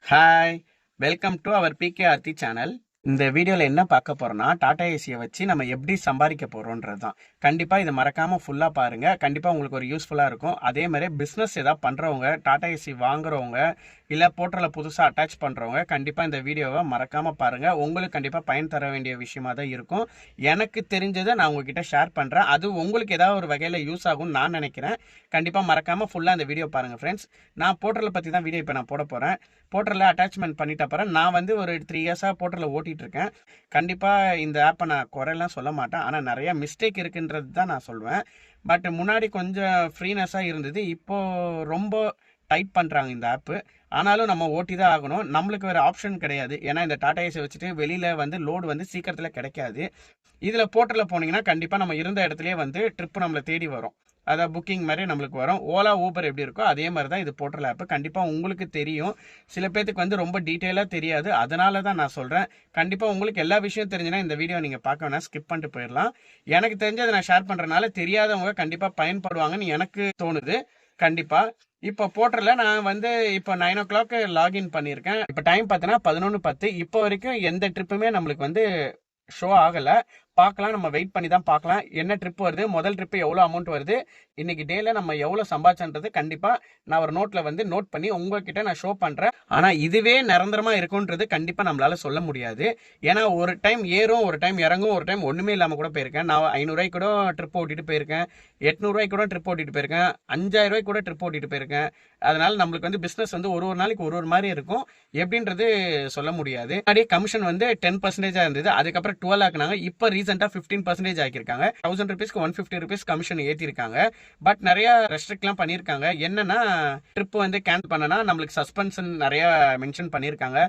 Hi, welcome to our PK Aarthi channel. இந்த வீடியோவில் என்ன பார்க்க போறோம்னா டாடா ஏசியை வச்சு நம்ம எப்படி சம்பாதிக்க போறோன்றது தான். கண்டிப்பாக இதை மறக்காம ஃபுல்லாக பாருங்க. கண்டிப்பாக உங்களுக்கு ஒரு யூஸ்ஃபுல்லாக இருக்கும். அதே மாதிரி பிஸ்னஸ் ஏதாவது பண்ணுறவங்க, டாடா ஏசி வாங்குறவங்க, இல்லை போர்ட்டலில் புதுசாக அட்டாச் பண்ணுறவங்க கண்டிப்பாக இந்த வீடியோவை மறக்காமல் பாருங்கள். உங்களுக்கு கண்டிப்பாக பயன் தர வேண்டிய விஷயமா தான் இருக்கும். எனக்கு தெரிஞ்சதை நான் உங்ககிட்ட ஷேர் பண்ணுறேன். அது உங்களுக்கு ஏதாவது ஒரு வகையில் யூஸ் ஆகும்னு நான் நினைக்கிறேன். கண்டிப்பாக மறக்காமல் ஃபுல்லாக இந்த வீடியோ பாருங்கள் ஃப்ரெண்ட்ஸ். நான் போர்ட்டலை பற்றி தான் வீடியோ இப்போ நான் போட போகிறேன். போர்ட்டலில் அட்டாச்மெண்ட் பண்ணிட்ட அப்புறம் நான் வந்து ஒரு 3 இயர்ஸாக போர்ட்டலில் ஓட்டிகிட்டு இருக்கேன். கண்டிப்பாக இந்த ஆப்பை நான் குறையெல்லாம் சொல்ல மாட்டேன். ஆனால் நிறையா மிஸ்டேக் இருக்குன்றது தான் நான் சொல்லுவேன். பட் முன்னாடி கொஞ்சம் ஃப்ரீனஸாக இருந்தது. இப்போது ரொம்ப டைட் பண்ணுறாங்க இந்த ஆப்பு. ஆனாலும் நம்ம ஓட்டி தான் ஆகணும். நம்மளுக்கு வேறு ஆப்ஷன் கிடையாது. ஏன்னா இந்த டாடா ஏஸை வச்சுட்டு வெளியில் வந்து லோடு வந்து சீக்கிரத்தில் கிடைக்காது. இதில் போர்ட்டலில் போனீங்கன்னா கண்டிப்பாக நம்ம இருந்த இடத்துலையே வந்து ட்ரிப்பு நம்மளை தேடி வரும். அதாவது புக்கிங் மாதிரி நம்மளுக்கு வரும். ஓலா ஊபர் எப்படி இருக்கோ அதே மாதிரி தான் இது போர்ட்டல் ஆப்பு. கண்டிப்பாக உங்களுக்கு தெரியும். சில பேர்த்துக்கு வந்து ரொம்ப டீட்டெயிலாக தெரியாது. அதனால தான் நான் சொல்கிறேன். கண்டிப்பாக உங்களுக்கு எல்லா விஷயம் தெரிஞ்சுன்னா இந்த வீடியோ நீங்கள் பார்க்க வேணாம், ஸ்கிப் பண்ணிட்டு போயிடலாம். எனக்கு தெரிஞ்சதை நான் ஷேர் பண்ணுறதுனால தெரியாதவங்க கண்டிப்பாக பயன்படுவாங்கன்னு எனக்கு தோணுது. கண்டிப்பாக இப்போ போர்ட்டலில் நான் வந்து இப்போ 9 o'clock லாகின் பண்ணியிருக்கேன். இப்போ டைம் பார்த்தீங்கன்னா 11:10. இப்போ வரைக்கும் எந்த ட்ரிப்புமே நம்மளுக்கு வந்து ஷோ ஆகலை. பார்க்கலாம், நம்ம வெயிட் பண்ணி தான் பார்க்கலாம் என்ன ட்ரிப் வருது, முதல் ட்ரிப்பு எவ்வளோ அமௌண்ட் வருது, இன்னைக்கு டேல நம்ம எவ்வளோ சம்பாதிச்சன்றது கண்டிப்பாக நான் ஒரு நோட்டில் வந்து நோட் பண்ணி உங்ககிட்ட நான் ஷோ பண்ணுறேன். ஆனால் இதுவே நிரந்தரமாக இருக்குன்றது கண்டிப்பாக நம்மளால சொல்ல முடியாது. ஏன்னா ஒரு டைம் ஏறும், ஒரு டைம் இறங்கும், ஒரு டைம் ஒன்றுமே இல்லாமல் கூட போயிருக்கேன். நான் 500 கூட ட்ரிப் ஓட்டிட்டு போயிருக்கேன், 800 கூட ட்ரிப் ஓட்டிட்டு போயிருக்கேன், 5000 கூட ட்ரிப் ஓட்டிட்டு போயிருக்கேன். அதனால நம்மளுக்கு வந்து பிஸ்னஸ் வந்து ஒரு ஒரு நாளைக்கு ஒரு ஒரு மாதிரி இருக்கும். எப்படின்றது சொல்ல முடியாது. அப்படியே கமிஷன் வந்து 10% இருந்தது. அதுக்கப்புறம் 12 ஆக்குனாங்க. இப்போ ரீசெண்டாக 15% ஆக்கியிருக்காங்க. 1000 ருபீஸ்க்கு 150 ருபீஸ் கமிஷன் ஏற்றிருக்காங்க. பட் நிறைய ரெஸ்ட்ரிக்ட்லாம் பண்ணியிருக்காங்க. என்னன்னா ட்ரிப் வந்து கேன்சல் பண்ணனா நம்மளுக்கு சஸ்பென்ஷன் நிறைய மென்ஷன் பண்ணியிருக்காங்க.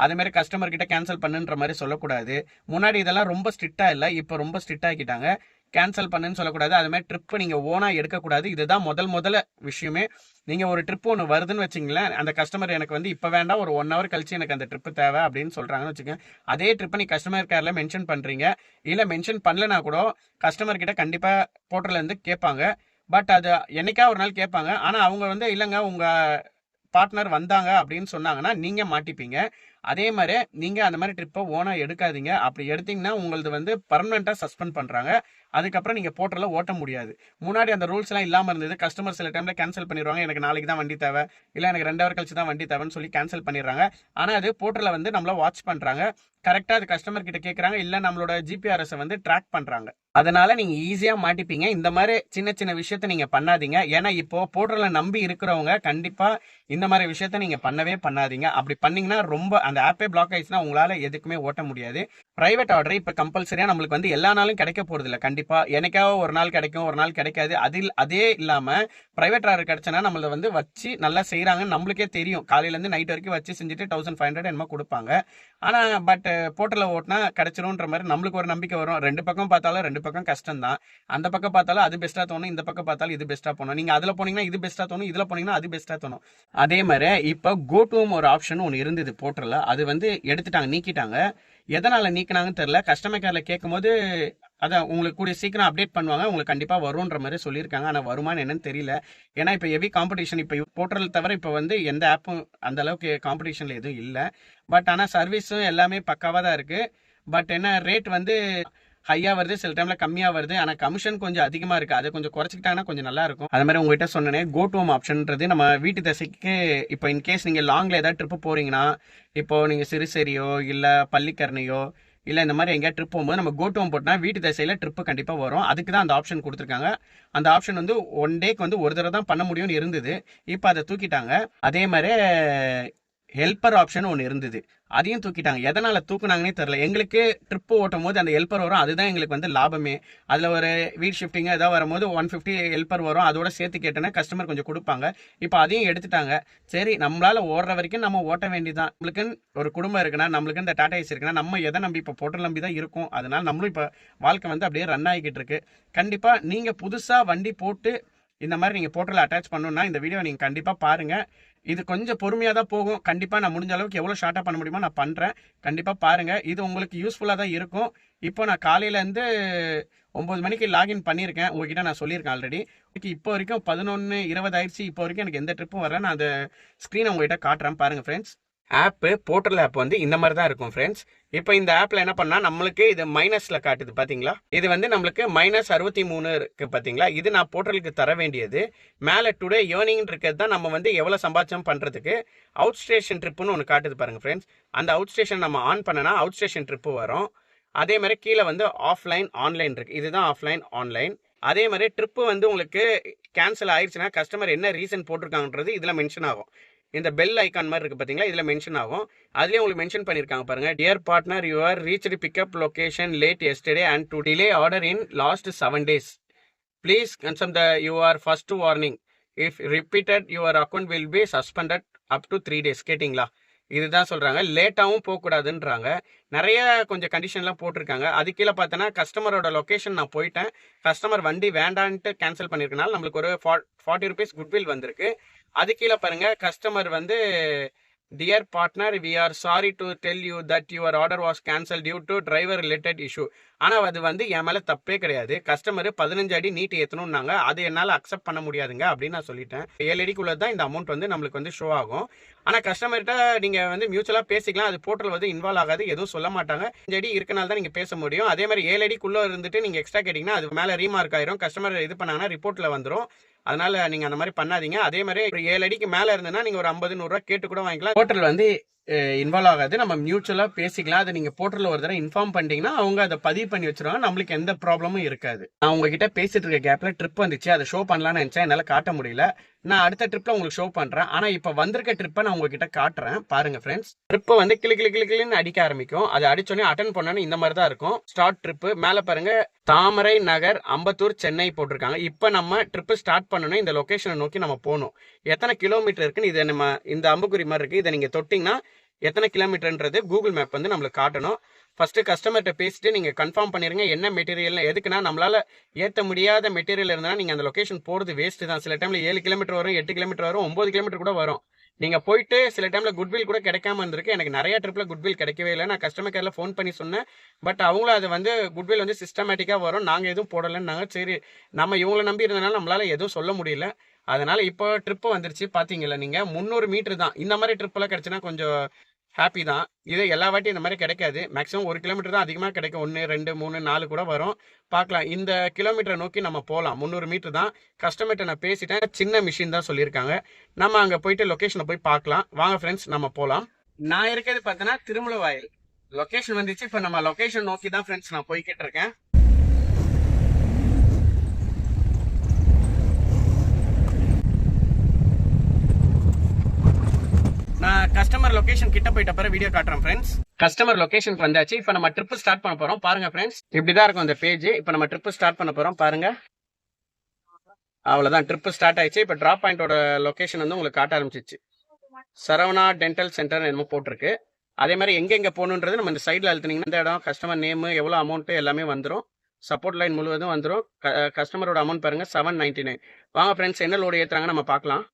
அதே மாதிரி கஸ்டமர் கிட்ட கேன்சல் பண்ணுன்ற மாதிரி சொல்லக்கூடாது. முன்னாடி இதெல்லாம் ரொம்ப ஸ்ட்ரிக்டா இல்லை, இப்போ ரொம்ப ஸ்ட்ரிக்ட் ஆக்கிட்டாங்க. கேன்சல் பண்ணுன்னு சொல்லக்கூடாது. அது மாதிரி ட்ரிப் நீங்கள் ஓனாக எடுக்கக்கூடாது. இதுதான் முதல்ல விஷயமே. நீங்கள் ஒரு ட்ரிப் ஒன்று வருதுன்னு வச்சிங்களேன், அந்த கஸ்டமர் எனக்கு வந்து இப்போ வேண்டாம், ஒரு 1 hour கழிச்சு எனக்கு அந்த ட்ரிப்பு தேவை அப்படின்னு சொல்கிறாங்கன்னு வச்சுக்கோங்க. அதே ட்ரிப்பை நீ கஸ்டமர் கேரில் மென்ஷன் பண்ணுறீங்க, இல்லை மென்ஷன் பண்ணலனா கூட கஸ்டமர் கிட்ட கண்டிப்பாக போர்ட்டலேருந்து கேட்பாங்க. பட் அது என்னைக்கா ஒரு நாள் கேட்பாங்க. ஆனால் அவங்க வந்து இல்லைங்க உங்கள் பார்ட்னர் வந்தாங்க அப்படின்னு சொன்னாங்கன்னா நீங்கள் மாட்டிப்பீங்க. அதே மாதிரி நீங்கள் அந்த மாதிரி ட்ரிப்பை ஓனாக எடுக்காதீங்க. அப்படி எடுத்தீங்கன்னா உங்களது வந்து பர்மனெண்ட்டாக சஸ்பெண்ட் பண்ணுறாங்க. அதுக்கப்புறம் நீங்கள் போர்ட்டலில் ஓட்ட முடியாது. முன்னாடி அந்த ரூல்ஸ்லாம் இல்லாமல் இருந்தது. கஸ்டமர் சில டைமில் கேன்சல் பண்ணிடுவாங்க. எனக்கு நாளைக்கு தான் வண்டி தேவை, இல்லை எனக்கு 2 hour கழிச்சு தான் வண்டி தேவைன்னு சொல்லி கேன்சல் பண்ணிடுறாங்க. ஆனால் அது போர்ட்டலில் வந்து நம்மளை வாட்ச் பண்ணுறாங்க. கரெக்டாக அது கஸ்டமர் கிட்ட கேட்குறாங்க, இல்லை நம்மளோட ஜிபிஆர்எஸை வந்து ட்ராக் பண்ணுறாங்க. அதனால நீங்கள் ஈஸியாக மாட்டிப்பீங்க. இந்த மாதிரி சின்ன சின்ன விஷயத்த நீங்கள் பண்ணாதீங்க. ஏன்னா இப்போ போர்ட்டலில் நம்பி இருக்கிறவங்க கண்டிப்பாக இந்த மாதிரி விஷயத்த நீங்கள் பண்ணவே பண்ணாதீங்க. அப்படி பண்ணீங்கன்னா ரொம்ப அந்த ஆப்பே பிளாக் ஆயிடுச்சுன்னா உங்களால் எதுக்குமே ஓட்ட முடியாது. பிரைவேட் ஆர்டர் இப்போ கம்பல்சரியாக நம்மளுக்கு வந்து எல்லா நாளும் கிடைக்க போகிறது இல்லை. கண்டிப்பாக என்னைக்காவது ஒரு நாள் கிடைக்கும், ஒரு நாள் கிடைக்காது. அதே இல்லாமல் பிரைவேட் ஆர்டர் கிடைச்சனா நம்மளை வந்து வச்சு நல்லா செய்கிறாங்கன்னு நம்மளுக்கே தெரியும். காலையிலேருந்து நைட் வரைக்கும் வச்சு செஞ்சுட்டு 1500 என்னமோ கொடுப்பாங்க. ஆனால் பட் போர்ட்டலில் ஓட்டினா கிடைச்சிரும்ன்ற மாதிரி நம்மளுக்கு ஒரு நம்பிக்கை வரும். 2 பக்கம் பார்த்தாலும் 2 பக்கம் கஷ்டம் தான். அந்த பக்கம் பார்த்தாலும் அது பெஸ்ட்டாக தோணும், இந்த பக்கம் பார்த்தாலும் இது பெஸ்ட்டாக போகணும். நீங்கள் அதில் போனீங்கன்னா இது பெஸ்ட்டாக தோணும், இதில் போனீங்கன்னா அது பெஸ்ட்டாக தோணும். அதே மாதிரி இப்போ கோடூம் ஒரு ஆப்ஷன் ஒன்று இருந்தது போர்ட்டலில், அது வந்து எடுத்துட்டாங்க, நீக்கிட்டாங்க. எதனால் நீக்கினாங்கன்னு தெரில. கஸ்டமர் கேரில் கேட்கும்போது அதான் உங்களுக்கு கூடிய சீக்கிரம் அப்டேட் பண்ணுவாங்க, உங்களுக்கு கண்டிப்பாக வரும்ன்ற மாதிரி சொல்லியிருக்காங்க. ஆனால் வருமானு என்னன்னு தெரியல. ஏன்னா இப்போ ஹெவி காம்படிஷன். இப்போ போர்ட்டல் தவிர இப்போ வந்து எந்த ஆப்பும் அந்த அளவுக்கு காம்படிஷனில் எதுவும் இல்லை. பட் ஆனால் சர்வீஸும் எல்லாமே பக்காவாக தான் இருக்குது. பட் என்ன ரேட் வந்து ஹையாக வருது, சில டைமில் கம்மியாக வருது. ஆனால் கமிஷன் கொஞ்சம் அதிகமாக இருக்குது. அதை கொஞ்சம் குறைச்சிக்கிட்டாங்கன்னா கொஞ்சம் நல்லா இருக்கும். அது மாதிரி உங்கள்கிட்ட சொன்னேனே கோடூம் ஆப்ஷன்ன்றது நம்ம வீட்டு தசைக்கு. இப்போ இன்கேஸ் நீங்கள் லாங்கில் ஏதாவது ட்ரிப்பு போகிறீங்கன்னா, இப்போது நீங்கள் சிறுசேரியோ இல்லை பள்ளிக்கரணையோ இல்லை இந்த மாதிரி எங்கேயா ட்ரிப் போகும்போது நம்ம கோடூம் போட்டால் வீட்டு திசையில் ட்ரிப்பு கண்டிப்பாக வரும். அதுக்கு தான் அந்த ஆப்ஷன் கொடுத்துருக்காங்க. அந்த ஆப்ஷன் வந்து 1 டேக்கு வந்து ஒரு தடவை தான் பண்ண முடியும்னு இருந்தது. இப்போ அதை தூக்கிட்டாங்க. அதே மாதிரி ஹெல்ப்பர் ஆப்ஷன் ஒன்று இருந்தது, அதையும் தூக்கிட்டாங்க. எதனால் தூக்குனாங்கன்னே தெரில. எங்களுக்கு ட்ரிப்பு ஓட்டும் போது அந்த ஹெல்ப்பர் வரும், அதுதான் எங்களுக்கு வந்து லாபமே. அதில் ஒரு வீட் ஷிஃப்டிங் ஏதாவது வரும்போது 150 ஹெல்ப்பர் வரும், அதோட சேர்த்து கேட்டோன்னா கஸ்டமர் கொஞ்சம் கொடுப்பாங்க. இப்போ அதையும் எடுத்துட்டாங்க. சரி, நம்மளால் ஓடுற வரைக்கும் நம்ம ஓட்ட வேண்டியதான். நம்மளுக்குன்னு ஒரு குடும்பம் இருக்குன்னா, நம்மளுக்கு இந்த டாடா ஏசி இருக்குன்னா, நம்ம எதை நம்பி இப்போ போர்ட்டல் நம்பி தான் இருக்கும். அதனால் நம்மளும் இப்போ வாழ்க்கை வந்து அப்படியே ரன் ஆகிக்கிட்டு இருக்கு. கண்டிப்பாக நீங்கள் புதுசாக வண்டி போட்டு இந்த மாதிரி நீங்கள் போர்ட்டலில் அட்டாச் பண்ணணுன்னா இந்த வீடியோ நீங்கள் கண்டிப்பாக பாருங்கள். இது கொஞ்சம் பொறுமையாக தான் போகும். கண்டிப்பாக நான் முடிஞ்ச அளவுக்கு எவ்வளோ ஷார்ட்டாக பண்ண முடியுமோ நான் பண்ணுறேன். கண்டிப்பாக பாருங்கள், இது உங்களுக்கு யூஸ்ஃபுல்லாக தான் இருக்கும். இப்போ நான் காலையிலேருந்து 9 மணிக்கு லாகின் பண்ணியிருக்கேன். உங்ககிட்ட நான் சொல்லியிருக்கேன் ஆல்ரெடி. இப்போ வரைக்கும் 11:20 ஆயிடுச்சு. இப்போ வரைக்கும் எனக்கு எந்த ட்ரிப்பும் வரல. நான் அந்த ஸ்க்ரீனை உங்ககிட்ட காட்டுறேன் பாருங்கள் ஃப்ரெண்ட்ஸ். ஆப்பு போர்ட்டல் ஆப் வந்து இந்த மாதிரி தான் இருக்கும் ஃப்ரெண்ட்ஸ். இப்போ இந்த ஆப்ல என்ன பண்ணா நம்மளுக்கு இது மைனஸ்ல காட்டுது பாத்தீங்களா, இது வந்து நம்மளுக்கு -63 இருக்கு பாத்தீங்களா, இது நான் போர்ட்டலுக்கு தர வேண்டியது. மேல டுடே ஏர்னிங் இருக்கிறது தான் நம்ம வந்து எவ்வளவு சம்பாதிச்சோம் பண்றதுக்கு. அவுட் ஸ்டேஷன் ட்ரிப்னு ஒன்று காட்டுது பாருங்க ஃப்ரெண்ட்ஸ். அந்த அவுட் ஸ்டேஷன் நம்ம ஆன் பண்ணனா அவுட் ஸ்டேஷன் ட்ரிப் வரும். அதே மாதிரி கீழே வந்து ஆஃப்லைன் ஆன்லைன் இருக்கு, இதுதான் ஆஃப்லைன் ஆன்லைன். அதே மாதிரி ட்ரிப்பு வந்து உங்களுக்கு கேன்சல் ஆயிடுச்சுன்னா கஸ்டமர் என்ன ரீசன் போட்டிருக்காங்கன்றது இதில் மென்ஷன் ஆகும். இந்த பெல் ஐக்கான் மாதிரி இருக்கு பார்த்தீங்களா, இதில் மென்ஷன் ஆகும். அதுலேயே உங்களுக்கு மென்ஷன் பண்ணியிருக்காங்க பாருங்க. Dear partner, you are reached pickup location late yesterday and two delay order in last 7 days. Please consume the your first warning. If repeated your account will be suspended up to 3 days. கேட்டிங்களா, இதுதான் சொல்கிறாங்க. லேட்டாகவும் போகக்கூடாதுன்றாங்க. நிறைய கொஞ்சம் கண்டிஷன்லாம் போட்டிருக்காங்க. அது கீழே பார்த்தோன்னா கஸ்டமரோட லொக்கேஷன் நான் போயிட்டேன், கஸ்டமர் வண்டி வேண்டான்ட்டு கேன்சல் பண்ணியிருக்கனால நம்மளுக்கு ஒரு 40 rupees குட்வில் வந்திருக்கு. அது கீழே பாருங்க, கஸ்டமர் வந்து dear partner, we are sorry to tell you that your order was cancel due to driver related issue. ஆனால் அது வந்து என் மேலே தப்பே கிடையாது. கஸ்டமர் 15 அடி நீட் ஏற்றணும்னாங்க, அது என்னால் அக்செப்ட் பண்ண முடியாதுங்க அப்படின்னு நான் சொல்லிட்டேன். 7 அடிக்குள்ளே தான் இந்த அமௌண்ட் வந்து நம்மளுக்கு வந்து ஷோ ஆகும். ஆனால் கஸ்டமர்கிட்ட நீங்கள் வந்து மியூச்சுவலாக பேசிக்கலாம், அது போர்ட்டல் வந்து இன்வால்வ் ஆகாது, எதுவும் சொல்ல மாட்டாங்க. 5 அடி இருக்கனால தான் நீங்கள் பேச முடியும். அதே மாதிரி 7 அடிக்குள்ளே இருந்துட்டு நீங்கள் எக்ஸ்ட்ரா கேட்டிங்கன்னா அது மேலே ரீமார்க் ஆயிரும், கஸ்டமர் இது பண்ணாங்கன்னா ரிப்போர்ட்டில் வந்துடும். அதனால நீங்க அந்த மாதிரி பண்ணாதீங்க. அதே மாதிரி ஒரு 7 அடிக்கு மேல இருந்ததுன்னா நீங்க ஒரு 50-100 ரூபா கேட்டு கூட வாங்கிக்கலாம். போர்ட்டல் வந்து இன்வால்வ் ஆகாது, நம்ம மியூச்சுவலா பேசிக்கலாம். அதை நீங்க போர்ட்டல் ஒரு தடவை இன்ஃபார்ம் பண்ணிட்டீங்கன்னா அவங்க அதை பதிவு பண்ணி வச்சிருவாங்க, நம்மளுக்கு எந்த ப்ராப்ளமும் இருக்காது. நான் உங்ககிட்ட பேசிட்டு இருக்க கேப்ல ட்ரிப் வந்துச்சு, அதை ஷோ பண்ணலாம்னு நினைச்சேன், என்னால காட்ட முடியல. நான் அடுத்த ட்ரிப்ல உங்களுக்கு ஷோ பண்றேன். ஆனா இப்ப வந்திருக்க ட்ரிப்பை நான் உங்ககிட்ட காட்டுறேன் பாருங்க ஃப்ரெண்ட்ஸ். ட்ரிப் வந்து கிளின்னு அடிக்க ஆரம்பிக்கும். அது அடிச்சோடனே அட்டன் பண்ணணும், இந்த மாதிரி தான் இருக்கும். ஸ்டார்ட் ட்ரிப் மேல பாருங்க, தாமரை நகர், அம்பத்தூர், சென்னை போட்டிருக்காங்க. இப்ப நம்ம ட்ரிப் ஸ்டார்ட் பண்ணணும், இந்த லொகேஷனை நோக்கி நம்ம போகணும். எத்தனை கிலோமீட்டர் இருக்குன்னு இதை நம்ம இந்த அம்புக்குறி மாதிரி இருக்கு, இதை நீங்க தொட்டிங்கன்னா எத்தனை கிலோமீட்டர்ன்றது கூகுள் மேப் வந்து நம்மளுக்கு காட்டணும். ஃபர்ஸ்ட் கஸ்டமர்கிட்ட பேசிட்டு நீங்க கன்ஃபார்ம் பண்ணிருங்க என்ன மெட்டீரியல். எதுக்குன்னா நம்மளால ஏற்ற முடியாத மெட்டீரியல் இருந்தால் நீங்க அந்த லொகேஷன் போறது வேஸ்ட் தான். சில டைம்ல 7 கிலோமீட்டர் வரும், 8 கிலோமீட்டர் வரும், 9 கிலோமீட்டர் கூட வரும். நீங்க போயிட்டு சில டைம்ல குட்வில் கூட கிடைக்காம இருந்திருக்கு. எனக்கு நிறைய ட்ரிப்ல குட்வில் கிடைக்கவே இல்லை. நான் கஸ்டமர் கேர்ல ஃபோன் பண்ணி சொன்னேன், பட் அவங்களும் அது வந்து குட்வில் வந்து சிஸ்டமேட்டிக்கா வரும், நாங்க எதுவும் போடலைன்னாங்க. சரி, நம்ம இவங்களை நம்பி இருந்தனால நம்மளால எதுவும் சொல்ல முடியல. அதனால இப்போ ட்ரிப் வந்துருச்சு பாத்தீங்களா, நீங்க 300 மீட்டர் தான். இந்த மாதிரி ட்ரிப் எல்லாம் கிடைச்சுன்னா கொஞ்சம் ஹாப்பி தான். இது எல்லா வாட்டியும் இந்த மாதிரி கிடைக்காது, மேக்ஸிமம் 1 கிலோமீட்டர் தான் அதிகமாக கிடைக்கும். 1, 2, 3, 4 கூட வரும். பார்க்கலாம், இந்த கிலோமீட்டரை நோக்கி நம்ம போகலாம். 300 மீட்டர் தான். கஸ்டமர்கிட்ட நான் பேசிட்டேன், சின்ன மிஷின் தான் சொல்லியிருக்காங்க. நம்ம அங்கே போயிட்டு லொக்கேஷனை போய் பார்க்கலாம். வாங்க ஃப்ரெண்ட்ஸ், நம்ம போகலாம். நான் இருக்கிறது பார்த்தீங்கன்னா திருமலவாயில் லொக்கேஷன் வந்துச்சு. இப்போ நம்ம லொக்கேஷன் நோக்கி தான் ஃப்ரெண்ட்ஸ் நான் போய்கிட்டு இருக்கேன். நான் கஸ்டமர் லொகேஷன் கிட்ட போயிட்ட பிறகு வீடியோ காட்டுறேன் ஃப்ரெண்ட்ஸ். கஸ்டமர் லொகேஷனுக்கு வந்தாச்சு. இப்போ நம்ம ட்ரிப் ஸ்டார்ட் பண்ண போறோம். பாருங்க ஃப்ரெண்ட்ஸ், இப்படிதான் இருக்கும் அந்த பேஜ். இப்போ நம்ம ட்ரிப் ஸ்டார்ட் பண்ண போறோம் பாருங்க. அவ்வளவுதான், ட்ரிப் ஸ்டார்ட் ஆயிடுச்சு. இப்போ டிராப் பாயிண்டோட லொகேஷன் வந்து உங்களுக்கு காட்ட ஆரம்பிச்சிச்சு. சரவணா டென்டல் சென்டர் என்னமோ போட்டிருக்கு. அதே மாதிரி எங்க போகணுன்றது நம்ம இந்த சைட்ல அழுத்தினீங்கன்னா இந்த இடம், கஸ்டமர் நேம், எவ்வளவு அமௌண்ட் எல்லாமே வந்துடும். சப்போர்ட் லைன் முழுவதும் வந்துடும். கஸ்டமரோட அமௌண்ட் பாருங்க 799. வாங்க ஃப்ரெண்ட்ஸ், என்ன லோடு ஏத்துறாங்க நம்ம பார்க்கலாம்.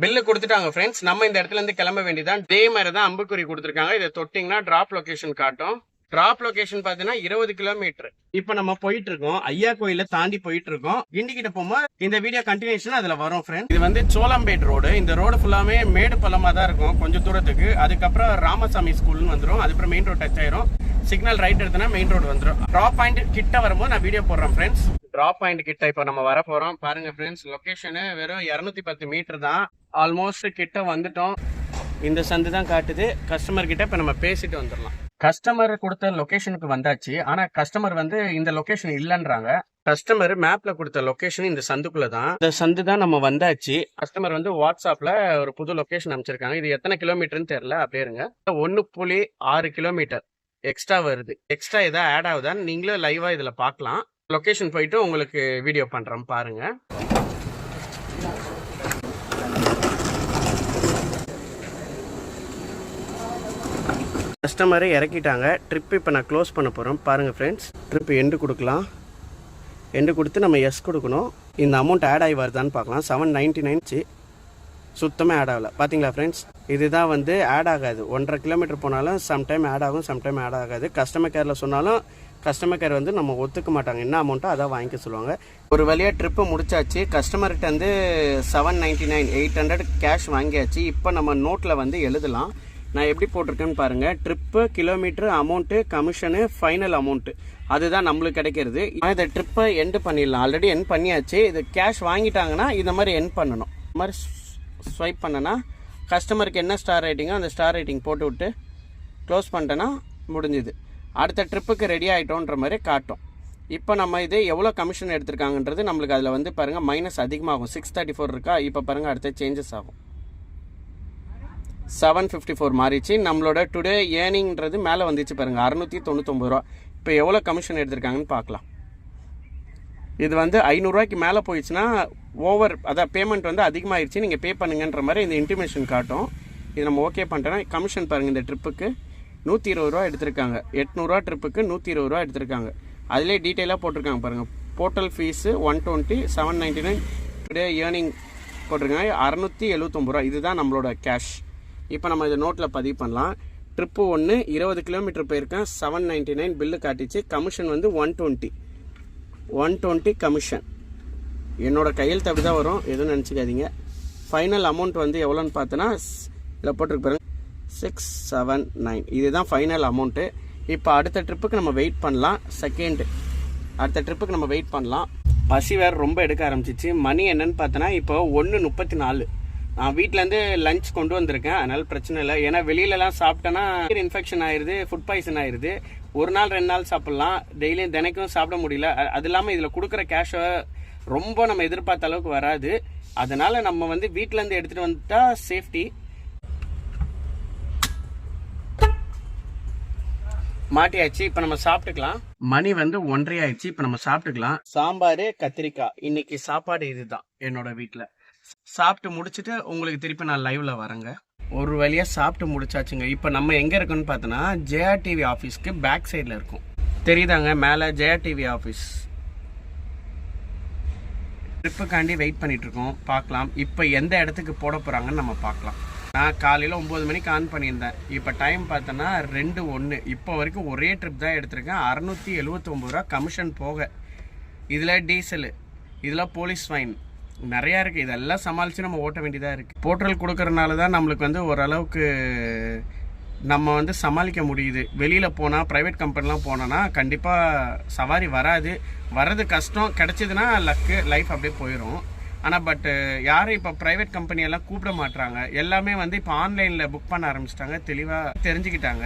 பில்லு கொடுத்துட்டாங்க ஃப்ரெண்ட்ஸ். நம்ம இந்த இடத்துல இருந்து கிளம்ப வேண்டியதான். இதே மாதிரி தான் அம்புக்குறி கொடுத்துருக்காங்க. இதை தொட்டிங்கன்னா டிராப் லொகேஷன் காட்டும். டிராப் லொகேஷன் பாத்தீங்கன்னா 20 கிலோமீட்டர். இப்ப நம்ம போயிட்டு இருக்கோம், ஐயா கோயில தாண்டி போயிட்டு இருக்கோம். கிண்டிக்கிட்ட போகும்போது இந்த வீடியோ கண்டினியூஷன் அதுல வரும் ஃப்ரெண்ட். இது வந்து சோளம்பேட் ரோடு. இந்த ரோடு ஃபுல்லாமே மேடு பள்ளமா தான் இருக்கும் கொஞ்சம் தூரத்துக்கு. அதுக்கப்புறம் ராமசாமி ஸ்கூல்னு வந்துடும். அதுக்கப்புறம் மெயின் ரோடு டச் ஆயிரும். சிக்னல் ரைட் எடுத்தனா மெயின் ரோடு வந்துடும். டிராப் பாயிண்ட் கிட்ட வரும்போது நான் வீடியோ போடுறேன் ஃப்ரெண்ட்ஸ். டிராப் பாயிண்ட் கிட்ட இப்ப நம்ம வர போறோம். பாருங்க ஃப்ரெண்ட்ஸ், லொகேஷன் வெறும் 210 மீட்டர் தான். ஆல்மோஸ்ட் கிட்ட வந்துட்டோம். இந்த சந்து தான் காட்டுது. கஸ்டமர் கிட்ட இப்ப நம்ம பேசிட்டு வந்துடலாம். கஸ்டமர் கொடுத்த லொகேஷனுக்கு வந்தாச்சு. ஆனா கஸ்டமர் வந்து இந்த லொகேஷன் இல்லைன்றாங்க. கஸ்டமர் மேப்ல கொடுத்த லொகேஷன் இந்த சந்துக்குள்ள தான். இந்த சந்து தான் நம்ம வந்தாச்சு. கஸ்டமர் வந்து வாட்ஸ்அப்ல ஒரு புது லொகேஷன் அமைச்சிருக்காங்க. இது எத்தனை கிலோமீட்டர்னு தெரியல, அப்படியே இருங்க. 1.6 கிலோமீட்டர் எக்ஸ்ட்ரா வருது. எக்ஸ்ட்ரா ஏதாவது ஆட் ஆகுதான்னு நீங்களும் லைவா இதுல பார்க்கலாம். லொகேஷன் போயிட்டு உங்களுக்கு வீடியோ பண்றோம் பாருங்க. கஸ்டமரை இறக்கிட்டாங்க. ட்ரிப் இப்போ நான் க்ளோஸ் பண்ண போகிறோம் பாருங்க ஃப்ரெண்ட்ஸ். ட்ரிப் எண்டு கொடுக்கலாம். எண்டு கொடுத்து நம்ம எஸ் கொடுக்கணும். இந்த அமௌண்ட் ஆட் ஆகி வருதான்னு பார்க்கலாம். 799 சுத்தமாக ஆட் ஆகலை. பார்த்தீங்களா ஃப்ரெண்ட்ஸ், இதுதான் வந்து ஆட் ஆகாது. 1.5 கிலோமீட்டர் போனாலும் சம்டைம் ஆட் ஆகும், சம்டைம் ஆட் ஆகாது. கஸ்டமர் கேரில் சொன்னாலும் கஸ்டமர் கேர் வந்து நம்ம ஒத்துக்க மாட்டாங்க, என்ன அமௌண்ட்டோ அதான் வாங்கிக்க சொல்லுவாங்க. ஒரு வழியாக ட்ரிப்பு முடிச்சாச்சு. கஸ்டமர்கிட்ட வந்து 799 800 கேஷ் வாங்கியாச்சு. இப்போ நம்ம நோட்டில் வந்து எழுதலாம். நான் எப்படி போட்டிருக்கேன்னு பாருங்கள். Trip, kilometre, amount, commission, final amount, அதுதான் நம்மளுக்கு கிடைக்கிறது. இந்த ட்ரிப்பை எண்டு பண்ணிடலாம். ஆல்ரெடி எண்ட் பண்ணியாச்சு. இது கேஷ் வாங்கிட்டாங்கன்னா இந்த மாதிரி எண்ட் பண்ணணும். இந்த மாதிரி ஸ்வைப் பண்ணனா கஸ்டமருக்கு என்ன ஸ்டார் ரேட்டிங்கோ அந்த ஸ்டார் ரேட்டிங் போட்டு விட்டு க்ளோஸ் பண்ணிட்டேன்னா முடிஞ்சுது. அடுத்த ட்ரிப்புக்கு ரெடி ஆகிட்டோன்ற மாதிரி காட்டும். இப்போ நம்ம இது எவ்வளோ கமிஷன் எடுத்திருக்காங்கன்றது நம்மளுக்கு அதில் வந்து பாருங்கள் மைனஸ் அதிகமாகும். 634 இருக்கா, இப்போ பாருங்கள் அடுத்த சேஞ்சஸ் ஆகும். 754 மாறிச்சு. நம்மளோட டுடே ஏர்னிங்கிறது மேலே வந்துச்சு பாருங்கள், 699 ரூபா. இப்போ எவ்வளோ கமிஷன் எடுத்திருக்காங்கன்னு பார்க்கலாம். இது வந்து 500 ரூபாய்க்கு மேலே போயிடுச்சுன்னா ஓவர், அதான் பேமெண்ட் வந்து அதிகமாகிடுச்சு, நீங்கள் பே பண்ணுங்கன்ற மாதிரி இந்த இன்டிமேஷன் காட்டும். இது நம்ம ஓகே பண்ணிட்டோன்னா கமிஷன் பாருங்கள். இந்த ட்ரிப்புக்கு 120 ரூபா எடுத்திருக்காங்க. 800 ரூபா ட்ரிப்புக்கு 120 ரூபா எடுத்திருக்காங்க. அதிலே டீட்டெயிலாக போட்டிருக்காங்க பாருங்கள். போர்ட்டல் ஃபீஸு 120, 799 டுடே ஏர்னிங் போட்டிருக்காங்க 679 ரூபா. இதுதான் நம்மளோட கேஷ். இப்போ நம்ம இதை நோட்டில் பதிவு பண்ணலாம். ட்ரிப்பு 1 20 கிலோமீட்டர் போயிருக்கேன். 799 பில்லு காட்டிச்சு. கமிஷன் வந்து 120 கமிஷன். என்னோட கையெழுத்து அப்படி தான் வரும், எதுவும் நினச்சிக்காதீங்க. ஃபைனல் அமௌண்ட் வந்து எவ்வளோன்னு பார்த்தோன்னா இதில் போட்டிருக்கு பாருங்க 679. இதுதான் ஃபைனல் அமௌண்ட்டு. இப்போ அடுத்த ட்ரிப்புக்கு நம்ம வெயிட் பண்ணலாம். அடுத்த ட்ரிப்புக்கு நம்ம வெயிட் பண்ணலாம். பசி வேறு ரொம்ப எடுக்க ஆரம்பிச்சிச்சு. மணி என்னன்னு பார்த்தோன்னா இப்போ 1:34. நான் வீட்டிலேருந்து லஞ்ச் கொண்டு வந்திருக்கேன், அதனால பிரச்சனை இல்லை. ஏன்னா வெளியிலலாம் சாப்பிட்டேன்னா இன்ஃபெக்ஷன் ஆயிடுது, ஃபுட் பாய்சன் ஆயிடுது. ஒரு நாள் 2 நாள் சாப்பிட்லாம், டெய்லியும் தினைக்கும் சாப்பிட முடியல. அது இல்லாமல் இதில் கொடுக்குற கேஷை ரொம்ப நம்ம எதிர்பார்த்த அளவுக்கு வராது. அதனால நம்ம வந்து வீட்டிலேருந்து எடுத்துகிட்டு வந்துட்டா சேஃப்டி. மாட்டியாச்சு. இப்போ நம்ம சாப்பிட்டுக்கலாம். மணி வந்து 1:30 ஆயிடுச்சு. இப்போ நம்ம சாப்பிட்டுக்கலாம். சாம்பார், கத்திரிக்காய். இன்னைக்கு சாப்பாடு இதுதான் என்னோட வீட்டில். சாப்பிட்டு முடிச்சுட்டு உங்களுக்கு திருப்பி நான் லைவ்ல வரேங்க. ஒரு வழியாக சாப்பிட்டு முடிச்சாச்சுங்க. இப்போ நம்ம எங்கே இருக்கோன்னு பார்த்தோன்னா ஜெயா ஆஃபீஸ்க்கு பேக் சைடில் இருக்கும். தெரியுதாங்க மேலே ஜெயா ஆஃபீஸ். ட்ரிப்புக்காண்டி வெயிட் பண்ணிட்டு இருக்கோம், பார்க்கலாம் இப்போ எந்த இடத்துக்கு போட போகிறாங்கன்னு நம்ம பார்க்கலாம். நான் காலையில் 9 மணிக்கு ஆன் பண்ணியிருந்தேன். இப்போ டைம் பார்த்தோன்னா 2:01. இப்போ வரைக்கும் ஒரே ட்ரிப் தான் எடுத்திருக்கேன். 679 ரூபா கமிஷன் போக. இதில் டீசலு, இதில் போலீஸ் ஃபைன் நிறையா இருக்குது. இதெல்லாம் சமாளித்து நம்ம ஓட்ட வேண்டியதாக இருக்குது. போர்ட்டல் கொடுக்கறனால தான் நம்மளுக்கு வந்து ஓரளவுக்கு நம்ம வந்து சமாளிக்க முடியுது. வெளியில் போனால் ப்ரைவேட் கம்பெனிலாம் போனோன்னா கண்டிப்பாக சவாரி வர்றது கஷ்டம். கிடச்சிதுன்னா லக்கு, லைஃப் அப்படியே போயிடும். ஆனால் யாரும் இப்போ ப்ரைவேட் கம்பெனியெல்லாம் கூப்பிட மாட்டுறாங்க. எல்லாமே வந்து இப்போ ஆன்லைனில் புக் பண்ண ஆரம்பிச்சிட்டாங்க, தெளிவாக தெரிஞ்சுக்கிட்டாங்க.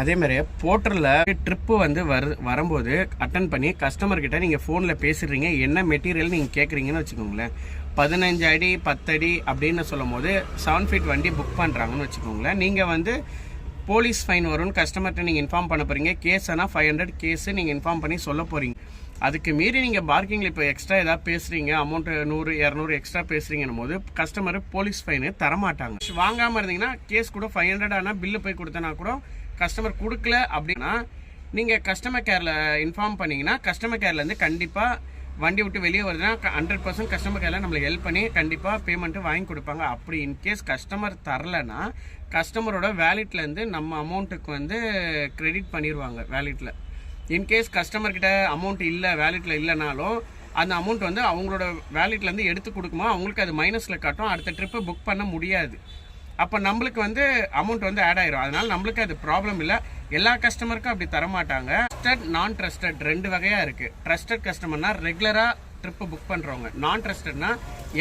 அதேமாதிரி போர்ட்டலில் ட்ரிப்பு வந்து வரும்போது அட்டன் பண்ணி கஸ்டமர்கிட்ட நீங்கள் ஃபோனில் பேசுகிறீங்க, என்ன மெட்டீரியல் நீங்கள் கேட்குறீங்கன்னு வச்சுக்கோங்களேன். 15 அடி 10 அடி அப்படின்னு சொல்லும் போது 7 ஃபீட் வண்டி புக் பண்ணுறாங்கன்னு வச்சுக்கோங்களேன். நீங்கள் வந்து போலீஸ் ஃபைன் வரும்னு கஸ்டமர்கிட்ட நீங்கள் இன்ஃபார்ம் பண்ண போகிறீங்க. கேஸ் ஆனால் 500 கேஸு நீங்கள் இன்ஃபார்ம் பண்ணி சொல்ல போகிறீங்க. அதுக்கு மீறி நீங்கள் பார்க்கிங்கில் இப்போ எக்ஸ்ட்ரா ஏதாவது பேசுகிறீங்க, அமௌண்ட்டு 100 200 எக்ஸ்ட்ரா பேசுகிறீங்கன்னும் போது கஸ்டமர் போலீஸ் ஃபைனு தரமாட்டாங்க. வாங்காமல் இருந்தீங்கன்னா கேஸ் கூட 500 ஆனால் பில்லு போய் கொடுத்தனா கூட கஸ்டமர் கொடுக்கல அப்படின்னா நீங்கள் கஸ்டமர் கேரில் இன்ஃபார்ம் பண்ணிங்கன்னா கஸ்டமர் கேர்லேருந்து கண்டிப்பாக வண்டி விட்டு வெளியே வருதுன்னா 100% கஸ்டமர் கேரில் நம்மளுக்கு ஹெல்ப் பண்ணி கண்டிப்பாக பேமெண்ட்டு வாங்கி கொடுப்பாங்க. அப்படி இன்கேஸ் கஸ்டமர் தரலைன்னா கஸ்டமரோட வேலெட்லேருந்து நம்ம அமௌண்ட்டுக்கு வந்து கிரெடிட் பண்ணிடுவாங்க வேலெட்டில். இன்கேஸ் கஸ்டமர்கிட்ட அமௌண்ட் இல்லை, வேலெட்டில் இல்லைனாலும் அந்த அமௌண்ட் வந்து அவங்களோட வேலெட்லேருந்து எடுத்து கொடுக்குமா அவங்களுக்கு அது மைனஸில் காட்டும். அடுத்த ட்ரிப்பை புக் பண்ண முடியாது. அப்போ நம்மளுக்கு வந்து அமௌண்ட் வந்து ஆட் ஆயிரும். அதனால நம்மளுக்கு அது ப்ராப்ளம் இல்லை. எல்லா கஸ்டமருக்கும் அப்படி தரமாட்டாங்க. ட்ரஸ்டட், நான் ட்ரஸ்டட் 2 வகையாக இருக்குது. ட்ரஸ்டட் கஸ்டமர்னா ரெகுலராக ட்ரிப்பு புக் பண்ணுறவங்க. நான் ட்ரஸ்டட்னா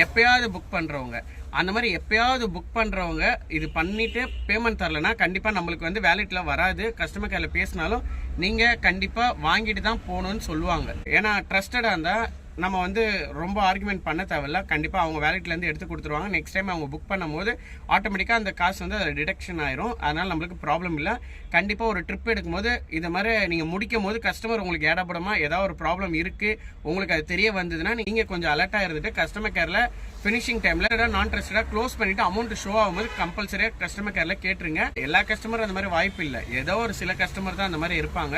எப்பயாவது புக் பண்ணுறவங்க. அந்த மாதிரி எப்பயாவது புக் பண்ணுறவங்க இது பண்ணிவிட்டு பேமெண்ட் தரலைன்னா கண்டிப்பாக நம்மளுக்கு வந்து வேலெட்டில் வராது. கஸ்டமர் கேரில் பேசினாலும் நீங்கள் கண்டிப்பாக வாங்கிட்டு தான் போகணுன்னு சொல்லுவாங்க. ஏன்னா ட்ரஸ்டடாக இருந்தால் நம்ம வந்து ரொம்ப ஆர்குமெண்ட் பண்ண தேவையில்ல. கண்டிப்பாக அவங்க வேலெட்லேருந்து எடுத்து கொடுத்துருவாங்க. நெக்ஸ்ட் டைம் அவங்க புக் பண்ணும்போது ஆட்டோமேட்டிக்காக அந்த காசு வந்து அதில் டிடக்ஷன் ஆயிரும். அதனால் நம்மளுக்கு ப்ராப்ளம் இல்லை. கண்டிப்பாக ஒரு ட்ரிப் எடுக்கும்போது இது மாதிரி நீங்கள் முடிக்கும் போது கஸ்டமர் உங்களுக்கு ஏடாப்படமாக ஏதாவது ஒரு ப்ராப்ளம் இருக்குது உங்களுக்கு அது தெரிய வந்ததுன்னா நீங்கள் கொஞ்சம் அலர்ட்டாக இருந்துட்டு கஸ்டமர் கேரில் ஃபினிஷிங் டைமில் நான் ட்ரஸ்டடாக க்ளோஸ் பண்ணிவிட்டு அமௌண்ட் ஷோ ஆகும்போது கம்பல்சரியாக கஸ்டமர் கேரில் கேட்டுருங்க. எல்லா கஸ்டமரும் அந்த மாதிரி வாய்ப்பு இல்லை. ஏதோ ஒரு சில கஸ்டமர் தான் அந்த மாதிரி இருப்பாங்க.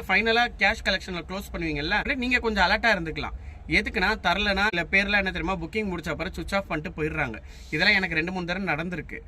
ஃபைனலாக கேஷ் கலெக்ஷனில் க்ளோஸ் பண்ணுவீங்கல்ல, நீங்கள் கொஞ்சம் அலர்ட்டாக இருந்துக்கலாம். எதுக்குன்னா தரலனா இல்லை பேரில் என்ன தெரியுமா புக்கிங் முடிச்ச அப்புறம் சுவிச் ஆஃப் பண்ணிட்டு போயிடுறாங்க. இதெல்லாம் எனக்கு 2-3 தடவை நடந்திருக்கு.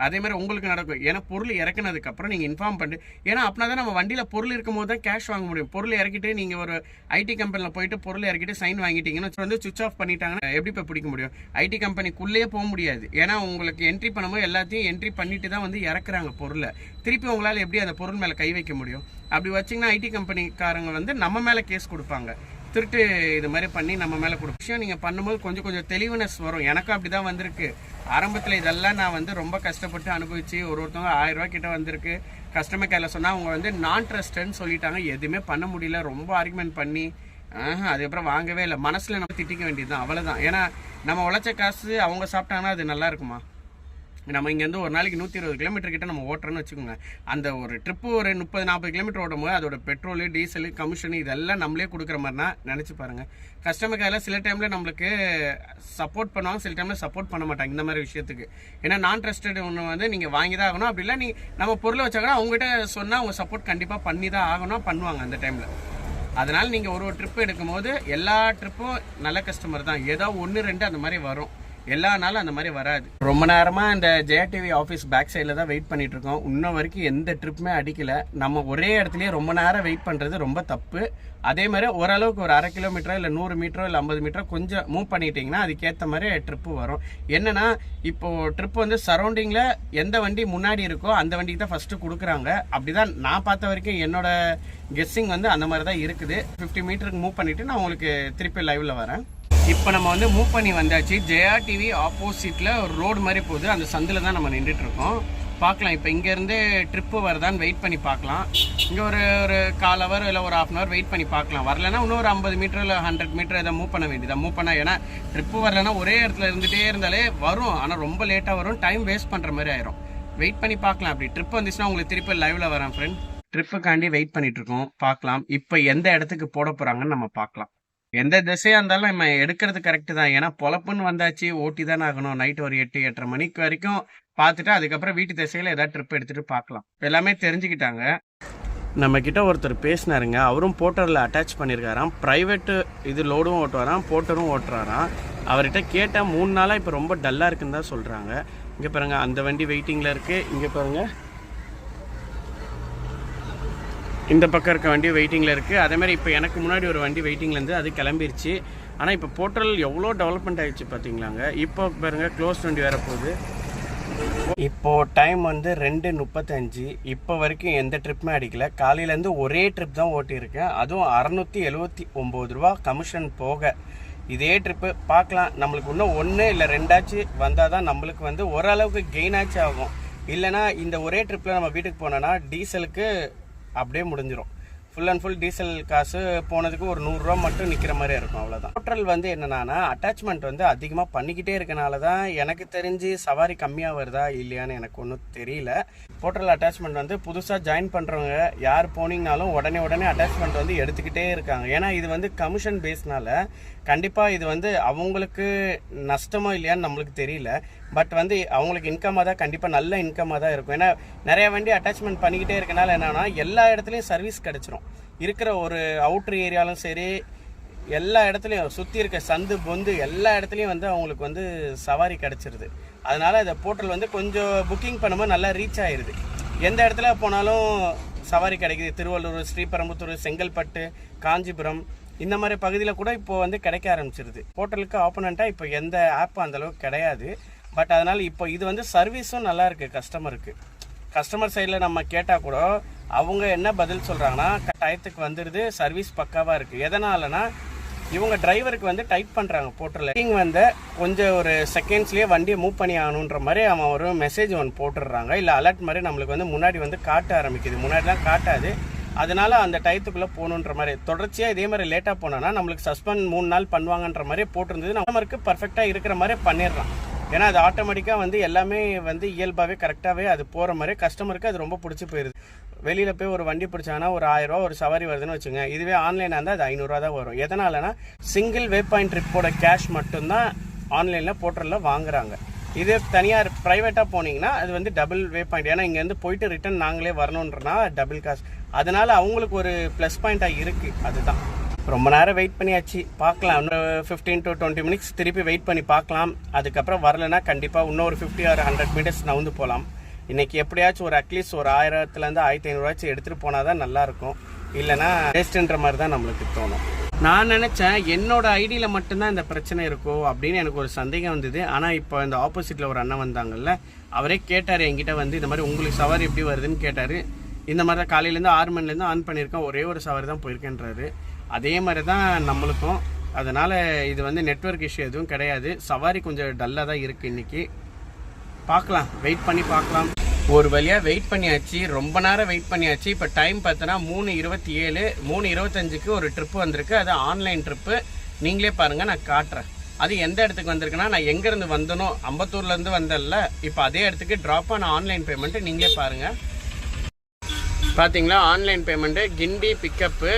அதே மாதிரி உங்களுக்கு நடக்கும். ஏன்னா பொருள் இறக்குனதுக்கப்புறம் நீங்கள் இன்ஃபார்ம் பண்ணிட்டு, ஏன்னா அப்படின்னா தான் நம்ம வண்டியில் பொருள் இருக்கும் போது தான் கேஷ் வாங்க முடியும். பொருள் இறக்கிட்டு நீங்கள் ஒரு ஐடி கம்பெனியில் போயிட்டு பொருள் இறக்கிட்டு சைன் வாங்கிட்டீங்கன்னா வந்து சுவிச் ஆஃப் பண்ணிட்டாங்கன்னா எப்படி போய் பிடிக்க முடியும்? ஐடி கம்பெனிக்குள்ளேயே போக முடியாது. ஏன்னா உங்களுக்கு என்ட்ரி பண்ணும்போது எல்லாத்தையும் என்ட்ரி பண்ணிட்டு தான் வந்து இறக்குறாங்க பொருளை. திருப்பி உங்களால் எப்படி அந்த பொருள் மேலே கை வைக்க முடியும்? அப்படி வச்சிங்கன்னா ஐடி கம்பெனிக்காரங்க வந்து நம்ம மேலே கேஸ் கொடுப்பாங்க. திருட்டு இது மாதிரி பண்ணி நம்ம மேலே கொடுப்போம். விஷயம் நீங்கள் பண்ணும்போது கொஞ்சம் தெளிவுனஸ் வரும். எனக்கும் அப்படி தான் வந்திருக்கு. ஆரம்பத்தில் இதெல்லாம் நான் வந்து ரொம்ப கஷ்டப்பட்டு அனுபவிச்சு ஒருத்தவங்க 1000 ரூபா கிட்ட வந்திருக்கு. கஸ்டமர் கேரில் சொன்னால் அவங்க வந்து நான் ட்ரஸ்டட்னு சொல்லிட்டாங்க. எதுவுமே பண்ண முடியல. ரொம்ப ஆர்குமெண்ட் பண்ணி அதுக்கப்புறம் வாங்கவே இல்லை. மனசில் நம்ம திட்டிக்க வேண்டியது தான், அவ்வளோதான். ஏன்னா நம்ம உழைச்ச காசு அவங்க சாப்பிட்டாங்கன்னா அது நல்லா இருக்குமா? நம்ம இங்கேருந்து ஒரு நாளைக்கு 120 கிலோமீட்டர் கிட்ட நம்ம ஓட்டுறோன்னு வச்சுக்கோங்க. அந்த ஒரு ட்ரிப்பு ஒரு 30-40 கிலோமீட்டர் ஓடும் போது அதோட பெட்ரோலு, டீசலு, கமிஷனு இதெல்லாம் நம்மளே கொடுக்குற மாதிரினா நினச்சி பாருங்கள். கஸ்டமர் கேரில் சில டைமில் நம்மளுக்கு சப்போர்ட் பண்ணுவாங்க, சில டைமில் சப்போர்ட் பண்ண மாட்டாங்க இந்த மாதிரி விஷயத்துக்கு. ஏன்னா நான் ட்ரஸ்டட் ஒன்று வந்து நீங்கள் வாங்கி தான் ஆகணும். அப்படி இல்லை நம்ம பொருளை வச்சாங்கன்னா அவங்ககிட்ட சொன்னால் அவங்க சப்போர்ட் கண்டிப்பாக பண்ணி தான் ஆகணும், பண்ணுவாங்க அந்த டைமில். அதனால் நீங்கள் ஒரு ட்ரிப்பு எடுக்கும்போது எல்லா ட்ரிப்பும் நல்ல கஸ்டமர் தான். ஏதோ 1-2 அந்த மாதிரி வரும், எல்லா நாளும் அந்த மாதிரி வராது. ரொம்ப நேரமாக இந்த ஜெயா டிவி ஆஃபீஸ் பேக் சைடில் தான் வெயிட் பண்ணிட்டு இருக்கோம். இன்ன வரைக்கும் எந்த ட்ரிப்புமே அடிக்கல. நம்ம ஒரே இடத்துலயே ரொம்ப நேரம் வெயிட் பண்ணுறது ரொம்ப தப்பு. அதே மாதிரி ஓரளவுக்கு ஒரு 1/2 கிலோமீட்டரோ இல்லை 100 மீட்டரோ இல்லை 50 மீட்டரோ கொஞ்சம் மூவ் பண்ணிட்டீங்கன்னா அதுக்கேற்ற மாதிரி ட்ரிப்பு வரும். என்னன்னா இப்போது ட்ரிப்பு வந்து சரௌண்டிங்கில் எந்த வண்டி முன்னாடி இருக்கோ அந்த வண்டிக்கு தான் ஃபஸ்ட்டு கொடுக்குறாங்க. அப்படிதான் நான் பார்த்த வரைக்கும் என்னோட கெஸ்ஸிங் வந்து அந்த மாதிரி தான் இருக்குது. 50 மீட்டருக்கு மூவ் பண்ணிவிட்டு நான் உங்களுக்கு திருப்பி லைவில் வரேன். இப்போ நம்ம வந்து மூவ் பண்ணி வந்தாச்சு. ஜெயா டிவி ஆப்போசிட்டில் ஒரு ரோடு மாதிரி போகுது, அந்த சந்தில் தான் நம்ம நின்றுட்டுருக்கோம். பார்க்கலாம் இப்போ இங்கேருந்து ட்ரிப்பு வருதான்னு வெயிட் பண்ணி பார்க்கலாம். இங்கே ஒரு 1/4 ஹவர் இல்லை ஒரு 1/2 ஹவர் வெயிட் பண்ணி பார்க்கலாம். வரலன்னா இன்னொரு 50 மீட்டர் இல்லை 100 மீட்டர் எதாவது மூவ் பண்ண வேண்டியதான். மூவ் பண்ணால் ஏன்னா ட்ரிப்பு வரலன்னா ஒரே இடத்துல இருந்துகிட்டே இருந்தாலே வரும், ஆனால் ரொம்ப லேட்டாக வரும், டைம் வேஸ்ட் பண்ணுற மாதிரி ஆயிரும். வெயிட் பண்ணி பார்க்கலாம். அப்படி ட்ரிப் வந்துச்சுன்னா உங்களுக்கு திருப்பி லைவில் வரேன் ஃப்ரெண்ட். ட்ரிப்புக்காண்டி வெயிட் பண்ணிகிட்ருக்கோம், பார்க்கலாம் இப்போ எந்த இடத்துக்கு போட போகிறாங்கன்னு நம்ம பார்க்கலாம். எந்த திசையாக இருந்தாலும் நம்ம எடுக்கிறது கரெக்டு தான். ஏன்னா பொழப்புன்னு வந்தாச்சு, ஓட்டி தானே ஆகணும். நைட்டு ஒரு 8-8:30 மணிக்கு வரைக்கும் பார்த்துட்டு அதுக்கப்புறம் வீட்டு திசையில் ஏதாவது ட்ரிப் எடுத்துகிட்டு பார்க்கலாம். எல்லாமே தெரிஞ்சுக்கிட்டாங்க. நம்மக்கிட்ட ஒருத்தர் பேசினாருங்க. அவரும் போர்ட்டரில் அட்டாச் பண்ணியிருக்காராம். ப்ரைவேட்டு இது லோடும் ஓட்டுவாராம், போர்ட்டரும் ஓட்டுறாராம். அவர்கிட்ட கேட்டால் 3 நாளாக இப்போ ரொம்ப டல்லாக இருக்குன்னு தான் சொல்கிறாங்க. இங்கே பாருங்கள், அந்த வண்டி வெயிட்டிங்கில் இருக்குது. இங்கே பாருங்கள், இந்த பக்கம் இருக்க வண்டி வெயிட்டிங்கில் இருக்குது. அதேமாதிரி இப்போ எனக்கு முன்னாடி ஒரு வண்டி வெயிட்டிங்லேருந்து அது கிளம்பிருச்சு. ஆனால் இப்போ போர்ட்டல் எவ்வளோ டெவலப்மெண்ட் ஆகிடுச்சு பார்த்தீங்களாங்க. இப்போ பாருங்கள், க்ளோஸ் வண்டி வேறு போகுது. இப்போது டைம் வந்து 2:35. இப்போ வரைக்கும் எந்த ட்ரிப்புமே அடிக்கலை. காலையிலேருந்து ஒரே ட்ரிப் தான் ஓட்டியிருக்கேன், அதுவும் 679 ரூபா கமிஷன் போக. இதே ட்ரிப்பு பார்க்கலாம். நம்மளுக்கு இன்னும் 1 இல்லை 2 வந்தால் தான் நம்மளுக்கு வந்து ஓரளவுக்கு கெயினாச்சும் ஆகும். இல்லைனா இந்த ஒரே ட்ரிப்பில் நம்ம வீட்டுக்கு போனோன்னா டீசலுக்கு அப்படியே முடிஞ்சிடும். ஃபுல் அண்ட் ஃபுல் டீசல் காசு போனதுக்கு ஒரு 100 ரூபா மட்டும் நிற்கிற மாதிரி இருக்கும், அவ்வளோதான். போர்ட்டல் வந்து என்னன்னா அட்டாச்மெண்ட் வந்து அதிகமாக பண்ணிக்கிட்டே இருக்கனால தான் எனக்கு தெரிஞ்சு சவாரி கம்மியாக வருதா இல்லையான்னு எனக்கு ஒன்றும் தெரியல. போர்ட்டல் அட்டாச்மெண்ட் வந்து புதுசாக ஜாயின் பண்ணுறவங்க யார் போனீங்கனாலும் உடனே அட்டாச்மெண்ட் வந்து எடுத்துக்கிட்டே இருக்காங்க. ஏன்னா இது வந்து கமிஷன் பேஸ்னால கண்டிப்பாக இது வந்து அவங்களுக்கு நஷ்டமோ இல்லையான்னு நம்மளுக்கு தெரியல. பட் வந்து அவங்களுக்கு இன்கமாக தான், கண்டிப்பாக நல்ல இன்கமாக தான் இருக்கும். ஏன்னா நிறைய வண்டி அட்டாச்மெண்ட் பண்ணிக்கிட்டே இருக்கனால என்னன்னா எல்லா இடத்துலையும் சர்வீஸ் கிடச்சிரும். இருக்கிற ஒரு அவுட்ரு ஏரியாலும் சரி, எல்லா இடத்துலையும் சுற்றி இருக்க சந்து பொந்து எல்லா இடத்துலையும் வந்து அவங்களுக்கு வந்து சவாரி கிடச்சிருது. அதனால் இந்த போர்ட்டல் வந்து கொஞ்சம் புக்கிங் பண்ணும்போது நல்லா ரீச் ஆயிடுது. எந்த இடத்துல போனாலும் சவாரி கிடைக்குது. திருவள்ளூர், ஸ்ரீபெரும்புத்தூர், செங்கல்பட்டு, காஞ்சிபுரம் இந்த மாதிரி பகுதியில் கூட இப்போ வந்து கிடைக்க ஆரம்பிச்சிருது. போர்ட்டலுக்கு ஆப்போனண்ட்டாக இப்போ எந்த ஆப்பும் அந்தளவுக்கு கிடையாது. பட் அதனால் இப்போ இது வந்து சர்வீஸும் நல்லா இருக்குது கஸ்டமருக்கு. கஸ்டமர் சைடில் நம்ம கேட்டால் கூட அவங்க என்ன பதில் சொல்கிறாங்கன்னா, டயத்துக்கு வந்துடுது, சர்வீஸ் பக்காவாக இருக்குது. எதனாலனா இவங்க டிரைவருக்கு வந்து டைப் பண்ணுறாங்க போர்ட்டலில். வந்து கொஞ்சம் ஒரு செகண்ட்ஸ்லேயே வண்டியை மூவ் பண்ணி ஆகணுன்ற மாதிரி அவன் ஒரு மெசேஜ் ஒன்று போட்டுடுறாங்க. இல்லை அலர்ட் மாதிரி நம்மளுக்கு வந்து முன்னாடி வந்து காட்ட ஆரம்பிக்குது. முன்னாடிலாம் காட்டாது. அதனால அந்த டயத்துக்குள்ளே போகணுன்ற மாதிரி. தொடர்ச்சியாக இதே மாதிரி லேட்டாக போனோன்னா நம்மளுக்கு சஸ்பெண்ட் 3 நாள் பண்ணுவாங்கன்ற மாதிரி போட்டிருந்தது. நம்மளுக்கு பர்ஃபெக்டாக இருக்கிற மாதிரி பண்ணிடலாம். ஏன்னா அது ஆட்டோமேட்டிக்காக வந்து எல்லாமே வந்து இயல்பாகவே கரெக்டாகவே அது போகிற மாதிரி கஸ்டமருக்கு அது ரொம்ப பிடிச்சி போயிடுது. வெளியில் போய் ஒரு வண்டி பிடிச்சாங்கன்னா ஒரு 1000 ரூபா ஒரு சவாரி வருதுன்னு வச்சுங்க. இதுவே ஆன்லைனாக இருந்தால் அது 500 ரூபா தான் வரும். எதனாலனா சிங்கிள் வே பாயிண்ட் ட்ரிப்போட கேஷ் மட்டும்தான் ஆன்லைனில் போர்ட்டலில் வாங்குறாங்க. இதே தனியார் ப்ரைவேட்டாக போனீங்கன்னா அது வந்து டபுள் வே பாயிண்ட். ஏன்னா இங்கேருந்து போயிட்டு ரிட்டன் நாங்களே வரணுன்றனா டபுள் காசு. அதனால அவங்களுக்கு ஒரு ப்ளஸ் பாயிண்ட்டாக இருக்குது. அதுதான் ரொம்ப நேரம் வெயிட் பண்ணியாச்சு, பார்க்கலாம். இன்னும் 15 to 20 மினிட்ஸ் திருப்பி வெயிட் பண்ணி பார்க்கலாம். அதுக்கப்புறம் வரலைன்னா கண்டிப்பாக இன்னொரு 50 or 100 மீட்டர்ஸ் நவுந்து போகலாம். இன்றைக்கி எப்படியாச்சும் ஒரு அட்லீஸ்ட் ஒரு 1000-1500 1500 எடுத்துகிட்டு போனால் தான் நல்லாயிருக்கும். இல்லைனா வேஸ்ட்டுன்ற மாதிரி தான் நம்மளுக்கு தோணும். நான் நினச்சேன் என்னோட ஐடியில் மட்டும்தான் இந்த பிரச்சனை இருக்கோ அப்படின்னு எனக்கு ஒரு சந்தேகம் வந்தது. ஆனால் இப்போ இந்த ஆப்போசிட்டில் ஒரு அண்ணன் வந்தாங்கல்ல, அவரே கேட்டார் என்கிட்ட வந்து, இந்த மாதிரி உங்களுக்கு சவாரி எப்படி வருதுன்னு கேட்டார். இந்த மாதிரி தான் காலையிலேருந்து 6 மணிலேருந்து ஆன் பண்ணியிருக்கேன், ஒரே ஒரு சவாரி தான் போயிருக்கேன்றாரு. அதே மாதிரி தான் நம்மளுக்கும். அதனால் இது வந்து நெட்வொர்க் இஷ்யூ எதுவும் கிடையாது. சவாரி கொஞ்சம் டல்லாக தான் இருக்குது இன்றைக்கி. பார்க்கலாம், வெயிட் பண்ணி பார்க்கலாம். ஒரு வழியாக வெயிட் பண்ணியாச்சு, ரொம்ப நேரம் வெயிட் பண்ணியாச்சு. இப்போ டைம் பார்த்தோன்னா 3:27, 3:25க்கு ஒரு ட்ரிப்பு வந்திருக்கு. அது ஆன்லைன் ட்ரிப்பு. நீங்களே பாருங்கள், நான் காட்டுறேன். அது எந்த இடத்துக்கு வந்திருக்குன்னா, நான் எங்கேருந்து வந்தனோ அம்பத்தூர்லேருந்து வந்தேன்ல, இப்போ அதே இடத்துக்கு ட்ராப் ஆன ஆன்லைன் பேமெண்ட்டு நீங்களே பாருங்கள். பார்த்தீங்களா, ஆன்லைன் பேமெண்ட்டு கிண்டி பிக்கப்பு.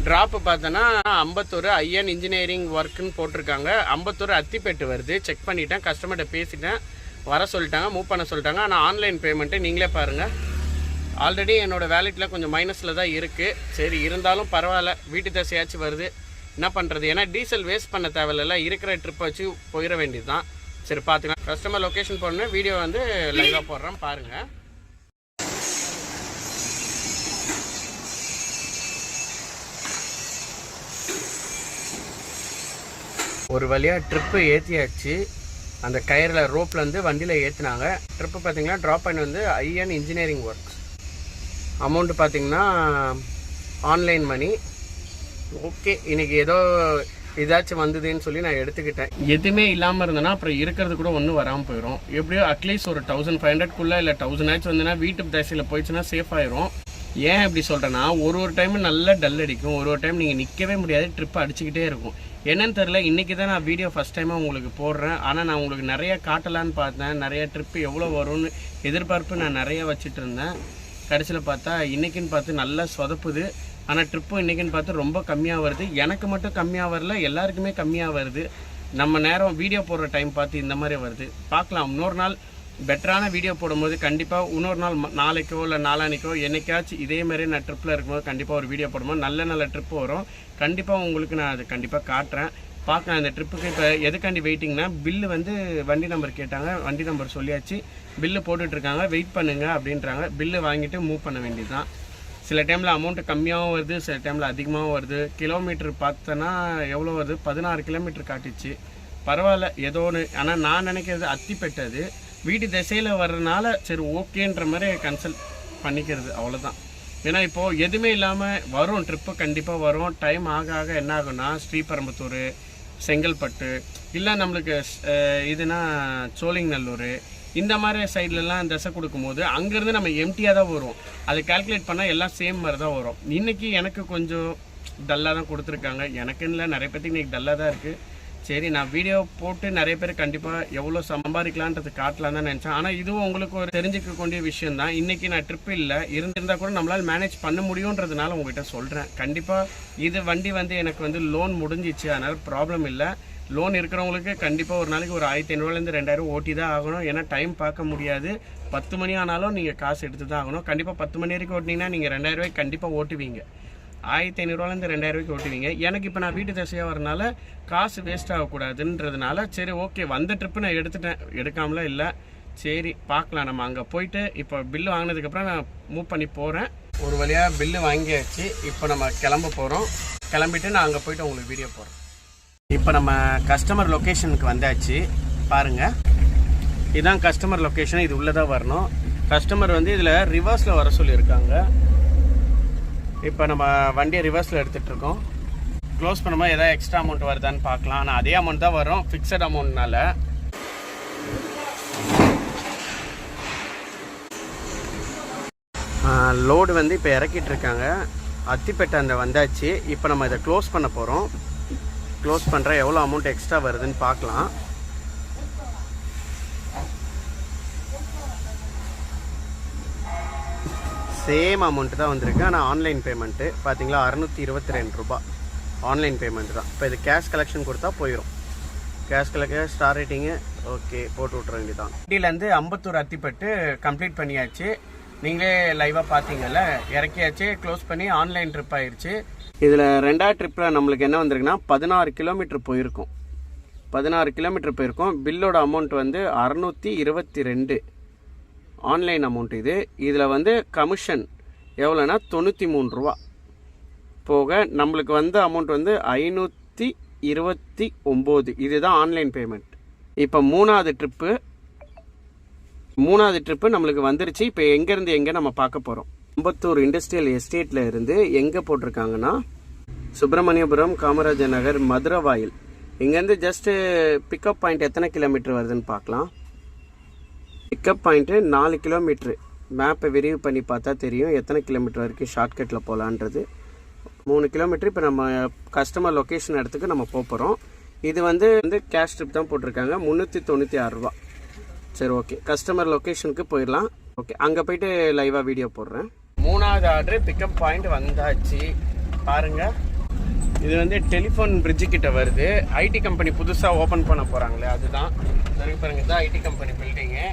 ட்ராப்பு பார்த்தோன்னா அம்பத்தூர் ஐஎன் இன்ஜினியரிங் ஒர்க்குன்னு போட்டிருக்காங்க. அம்பத்தூர் அத்திப்பேட்டு வருது. செக் பண்ணிட்டேன், கஸ்டமர்கிட்ட பேசிட்டேன், வர சொல்லிட்டாங்க, மூவ் பண்ண சொல்லிட்டாங்க. ஆனால் ஆன்லைன் பேமெண்ட்டு நீங்களே பாருங்கள். ஆல்ரெடி என்னோடய வேலெட்டில் கொஞ்சம் மைனஸில் தான் இருக்குது. சரி, இருந்தாலும் பரவாயில்ல, வீட்டு தசையாச்சும் வருது. என்ன பண்ணுறது, ஏன்னா டீசல் வேஸ்ட் பண்ண தேவையில்ல, இருக்கிற ட்ரிப்பை வச்சு போயிட வேண்டியது தான். சரி, பார்த்துக்கலாம். கஸ்டமர் லொக்கேஷன் போடணும், வீடியோ வந்து லைவாக போடுறேன் பாருங்கள். ஒரு வழியாக ட்ரிப்பு ஏற்றியாச்சு. அந்த கயிறில் ரோப்லேருந்து வண்டியில் ஏற்றினாங்க. ட்ரிப்பு பார்த்திங்கன்னா ட்ராப் பண்ணி வந்து ஐஎன் இன்ஜினியரிங் ஒர்க்ஸ். அமௌண்ட்டு பார்த்திங்கன்னா ஆன்லைன் மணி. ஓகே, இன்றைக்கி ஏதோ ஏதாச்சும் வந்ததுன்னு சொல்லி நான் எடுத்துக்கிட்டேன். எதுவுமே இல்லாமல் இருந்தேன்னா அப்புறம் இருக்கிறது கூட ஒன்றும் வராமல் போயிடும். எப்படியோ அட்லீஸ்ட் ஒரு 1500 இல்லை 1000 வந்துன்னா வீட்டு தசையில் போயிடுச்சுன்னா சேஃப் ஆயிரும். ஏன் இப்படி சொல்கிறேன்னா, ஒரு டைமும் நல்லா டல் அடிக்கும், ஒரு டைம் நீங்கள் நிற்கவே முடியாது, ட்ரிப்பு அடிச்சுக்கிட்டே இருக்கும். என்னன்னு தெரில, இன்றைக்கி தான் நான் வீடியோ ஃபஸ்ட் டைமாக உங்களுக்கு போடுறேன். ஆனால் நான் உங்களுக்கு நிறைய காட்டலான்னு பார்த்தேன். நிறைய ட்ரிப்பு எவ்வளோ வரும்னு எதிர்பார்ப்பு நான் நிறைய வச்சுட்டு இருந்தேன். கடைசியில் பார்த்தா இன்றைக்கின்னு பார்த்து நல்லா சொதப்புது. ஆனால் ட்ரிப்பும் இன்றைக்கின்னு பார்த்து ரொம்ப கம்மியாக வருது. எனக்கு மட்டும் கம்மியாக வரல, எல்லாருக்குமே கம்மியாக வருது. நம்ம நேரம் வீடியோ போடுற டைம் பார்த்து இந்த மாதிரி வருது. பார்க்கலாம், இன்னொரு நாள் பெட்டரான வீடியோ போடும்போது கண்டிப்பாக இன்னொரு நாள் நாளைக்கோ இல்லை நாளானிக்கோ என்னைக்காச்சும் இதே மாதிரி நான் ட்ரிப்பில் இருக்கும்போது கண்டிப்பாக ஒரு வீடியோ போடும்போது நல்ல ட்ரிப்பு வரும். கண்டிப்பாக உங்களுக்கு நான் அது கண்டிப்பாக காட்டுறேன். பார்க்கலாம். இந்த ட்ரிப்புக்கு இப்போ எதுக்காண்டி வெயிட்டிங்னா, பில்லு வந்து வண்டி நம்பர் கேட்டாங்க, வண்டி நம்பர் சொல்லியாச்சு, பில்லு போட்டுட்ருக்காங்க, வெயிட் பண்ணுங்கள் அப்படின்றாங்க. பில்லு வாங்கிட்டு மூவ் பண்ண வேண்டியது தான். சில டைமில் அமௌண்ட்டு கம்மியாகவும் வருது, சில டைமில் அதிகமாகவும் வருது. கிலோமீட்டர் பார்த்தோன்னா எவ்வளோ வருது, 16 கிலோமீட்டர் காட்டிச்சு. பரவாயில்ல, ஏதோ ஒன்று. ஆனால் நான் நினைக்கிறது அத்திப்பேட்டது வீட்டு திசையில் வர்றதுனால சரி ஓகேன்ற மாதிரி கன்சல்ட் பண்ணிக்கிறது, அவ்வளோதான். ஏன்னா இப்போது எதுவுமே இல்லாமல் வரும், ட்ரிப்பு கண்டிப்பாக வரும். டைம் ஆக ஆக என்ன ஆகும்னா, ஸ்ரீபெரும்புத்தூர், செங்கல்பட்டு, இல்லை நம்மளுக்கு இதுனா சோழிங்கநல்லூர், இந்த மாதிரி சைட்லலாம் திசை கொடுக்கும்போது அங்கேருந்து நம்ம எம்டியாக தான் வரும். அதை கால்குலேட் பண்ணால் எல்லாம் சேம் மாதிரி தான் வரும். இன்றைக்கி எனக்கு கொஞ்சம் டல்லாக தான் கொடுத்துருக்காங்க. எனக்குன்னு இல்லை, நிறைய பேருக்கு இன்றைக்கி டல்லாக தான் இருக்குது. சரி, நான் வீடியோ போட்டு நிறைய பேர் கண்டிப்பாக எவ்வளோ சம்பாதிக்கலான்றது காட்டலாம் தான் நினச்சேன். ஆனால் இதுவும் உங்களுக்கு ஒரு தெரிஞ்சிக்கக்கூடிய விஷயம் தான். இன்றைக்கி நான் ட்ரிப்பு இல்லை, இருந்திருந்தால் கூட நம்மளால் மேனேஜ் பண்ண முடியுன்றதுனால உங்கள்கிட்ட சொல்கிறேன். கண்டிப்பாக இது வண்டி வந்து எனக்கு வந்து லோன் முடிஞ்சிச்சு, அதனால் ப்ராப்ளம் இல்லை. லோன் இருக்கிறவங்களுக்கு கண்டிப்பாக ஒரு நாளைக்கு ஒரு 1500 2000 ஓட்டி தான் ஆகணும். ஏன்னா டைம் பார்க்க முடியாது. 10 மணி ஆனாலும் நீங்கள் காசு எடுத்து தான் ஆகணும். கண்டிப்பாக 10 மணி வரைக்கும் ஓட்டினீங்கன்னா நீங்கள் 2000 கண்டிப்பாக ஓட்டுவீங்க. 1500 2000 ஓட்டுவீங்க. எனக்கு இப்போ நான் வீட்டு தசையாக வரனால காசு வேஸ்ட் ஆகக்கூடாதுன்றதுனால சரி ஓகே, வந்த ட்ரிப்பு நான் எடுத்துட்டேன், எடுக்காமலாம் இல்லை. சரி பார்க்கலாம், நம்ம அங்கே போயிட்டு இப்போ பில்லு வாங்கினதுக்கப்புறம் நான் மூவ் பண்ணி போகிறேன். ஒரு வழியாக பில்லு வாங்கியாச்சு. இப்போ நம்ம கிளம்ப போகிறோம். கிளம்பிட்டு நான் அங்கே போயிட்டு உங்களுக்கு வீடியோ போடுறேன். இப்போ நம்ம கஸ்டமர் லொக்கேஷனுக்கு வந்தாச்சு. பாருங்கள், இதுதான் கஸ்டமர் லொக்கேஷன். இது உள்ளே தான் வரணும். கஸ்டமர் வந்து இதில் ரிவர்ஸில் வர சொல்லியிருக்காங்க. இப்போ நம்ம வண்டியை ரிவர்ஸில் எடுத்துகிட்ருக்கோம். க்ளோஸ் பண்ணும்போது எதாவது எக்ஸ்ட்ரா அமௌண்ட் வருதான்னு பார்க்கலாம். ஆனால் அதே அமௌண்ட் தான் வரும், ஃபிக்ஸட் அமௌண்ட்னால. லோடு வந்து இப்போ இறக்கிட்டுருக்காங்க. அத்திப்பேட்டை அந்த வந்தாச்சு. இப்போ நம்ம இதை க்ளோஸ் பண்ண போகிறோம். க்ளோஸ் பண்ணுற எவ்வளோ அமௌண்ட் எக்ஸ்ட்ரா வருதுன்னு பார்க்கலாம். சேம் அமௌண்ட்டு தான் வந்திருக்கு. ஆனால் ஆன்லைன் பேமெண்ட்டு பார்த்தீங்களா, 622 ரூபா ஆன்லைன் பேமெண்ட் தான். இப்போ இது கேஷ் கலெக்ஷன் கொடுத்தா போயிடும். Cash collection star rating okay போட்டு விட்ற வேண்டியதான். வண்டியிலேருந்து அம்பத்தூர் அத்திப்பட்டு கம்ப்ளீட் பண்ணியாச்சு. நீங்களே லைவாக பார்த்தீங்கல்ல, இறக்கியாச்சு, க்ளோஸ் பண்ணி ஆன்லைன் ட்ரிப் ஆயிடுச்சு. இதில் ரெண்டாவது ட்ரிப்பில் நம்மளுக்கு என்ன வந்திருக்குன்னா 16 கிலோமீட்டர் போயிருக்கும். 16 கிலோமீட்டர் போயிருக்கோம். பில்லோட அமௌண்ட் வந்து 622 ஆன்லைன் அமௌண்ட். இதில் வந்து கமிஷன் எவ்வளோன்னா 93 ரூபா போக நம்மளுக்கு வந்த அமௌண்ட் வந்து 529. இதுதான் ஆன்லைன் பேமெண்ட். இப்போ மூணாவது ட்ரிப்பு நம்மளுக்கு வந்துருச்சு. இப்போ எங்கேருந்து எங்கே நம்ம பார்க்க போகிறோம். அம்பத்தூர் இண்டஸ்ட்ரியல் எஸ்டேட்டில் இருந்து எங்கே போட்டிருக்காங்கன்னா சுப்பிரமணியபுரம், காமராஜர் நகர், மதுரவாயில். இங்கேருந்து ஜஸ்ட்டு பிக்கப் பாயிண்ட் எத்தனை கிலோமீட்டர் வருதுன்னு பார்க்கலாம். Pickup point 4 kilometre. மேப்பை விரிவு பண்ணி பார்த்தா தெரியும் எத்தனை கிலோமீட்டர் வரைக்கும் ஷார்ட்கட்டில் போகலான்றது. 3 கிலோமீட்டர். இப்போ நம்ம கஸ்டமர் லொக்கேஷன் இடத்துக்கு நம்ம போகிறோம். இது வந்து கேஷ் ட்ரிப் தான் போட்டிருக்காங்க. 396 ரூபா. சரி, ஓகே, கஸ்டமர் லொக்கேஷனுக்கு போயிடலாம். ஓகே, அங்கே போயிட்டு லைவாக வீடியோ போடுறேன். மூணாவது ஆர்டர் பிக்கப் பாயிண்ட் வந்தாச்சு. பாருங்கள், இது வந்து டெலிஃபோன் பிரிட்ஜு கிட்ட வருது. ஐடி கம்பெனி புதுசாக ஓப்பன் பண்ண போகிறாங்களே, அதுதான். சரி பாருங்க, இதுதான் ஐடி கம்பெனி பில்டிங்கு.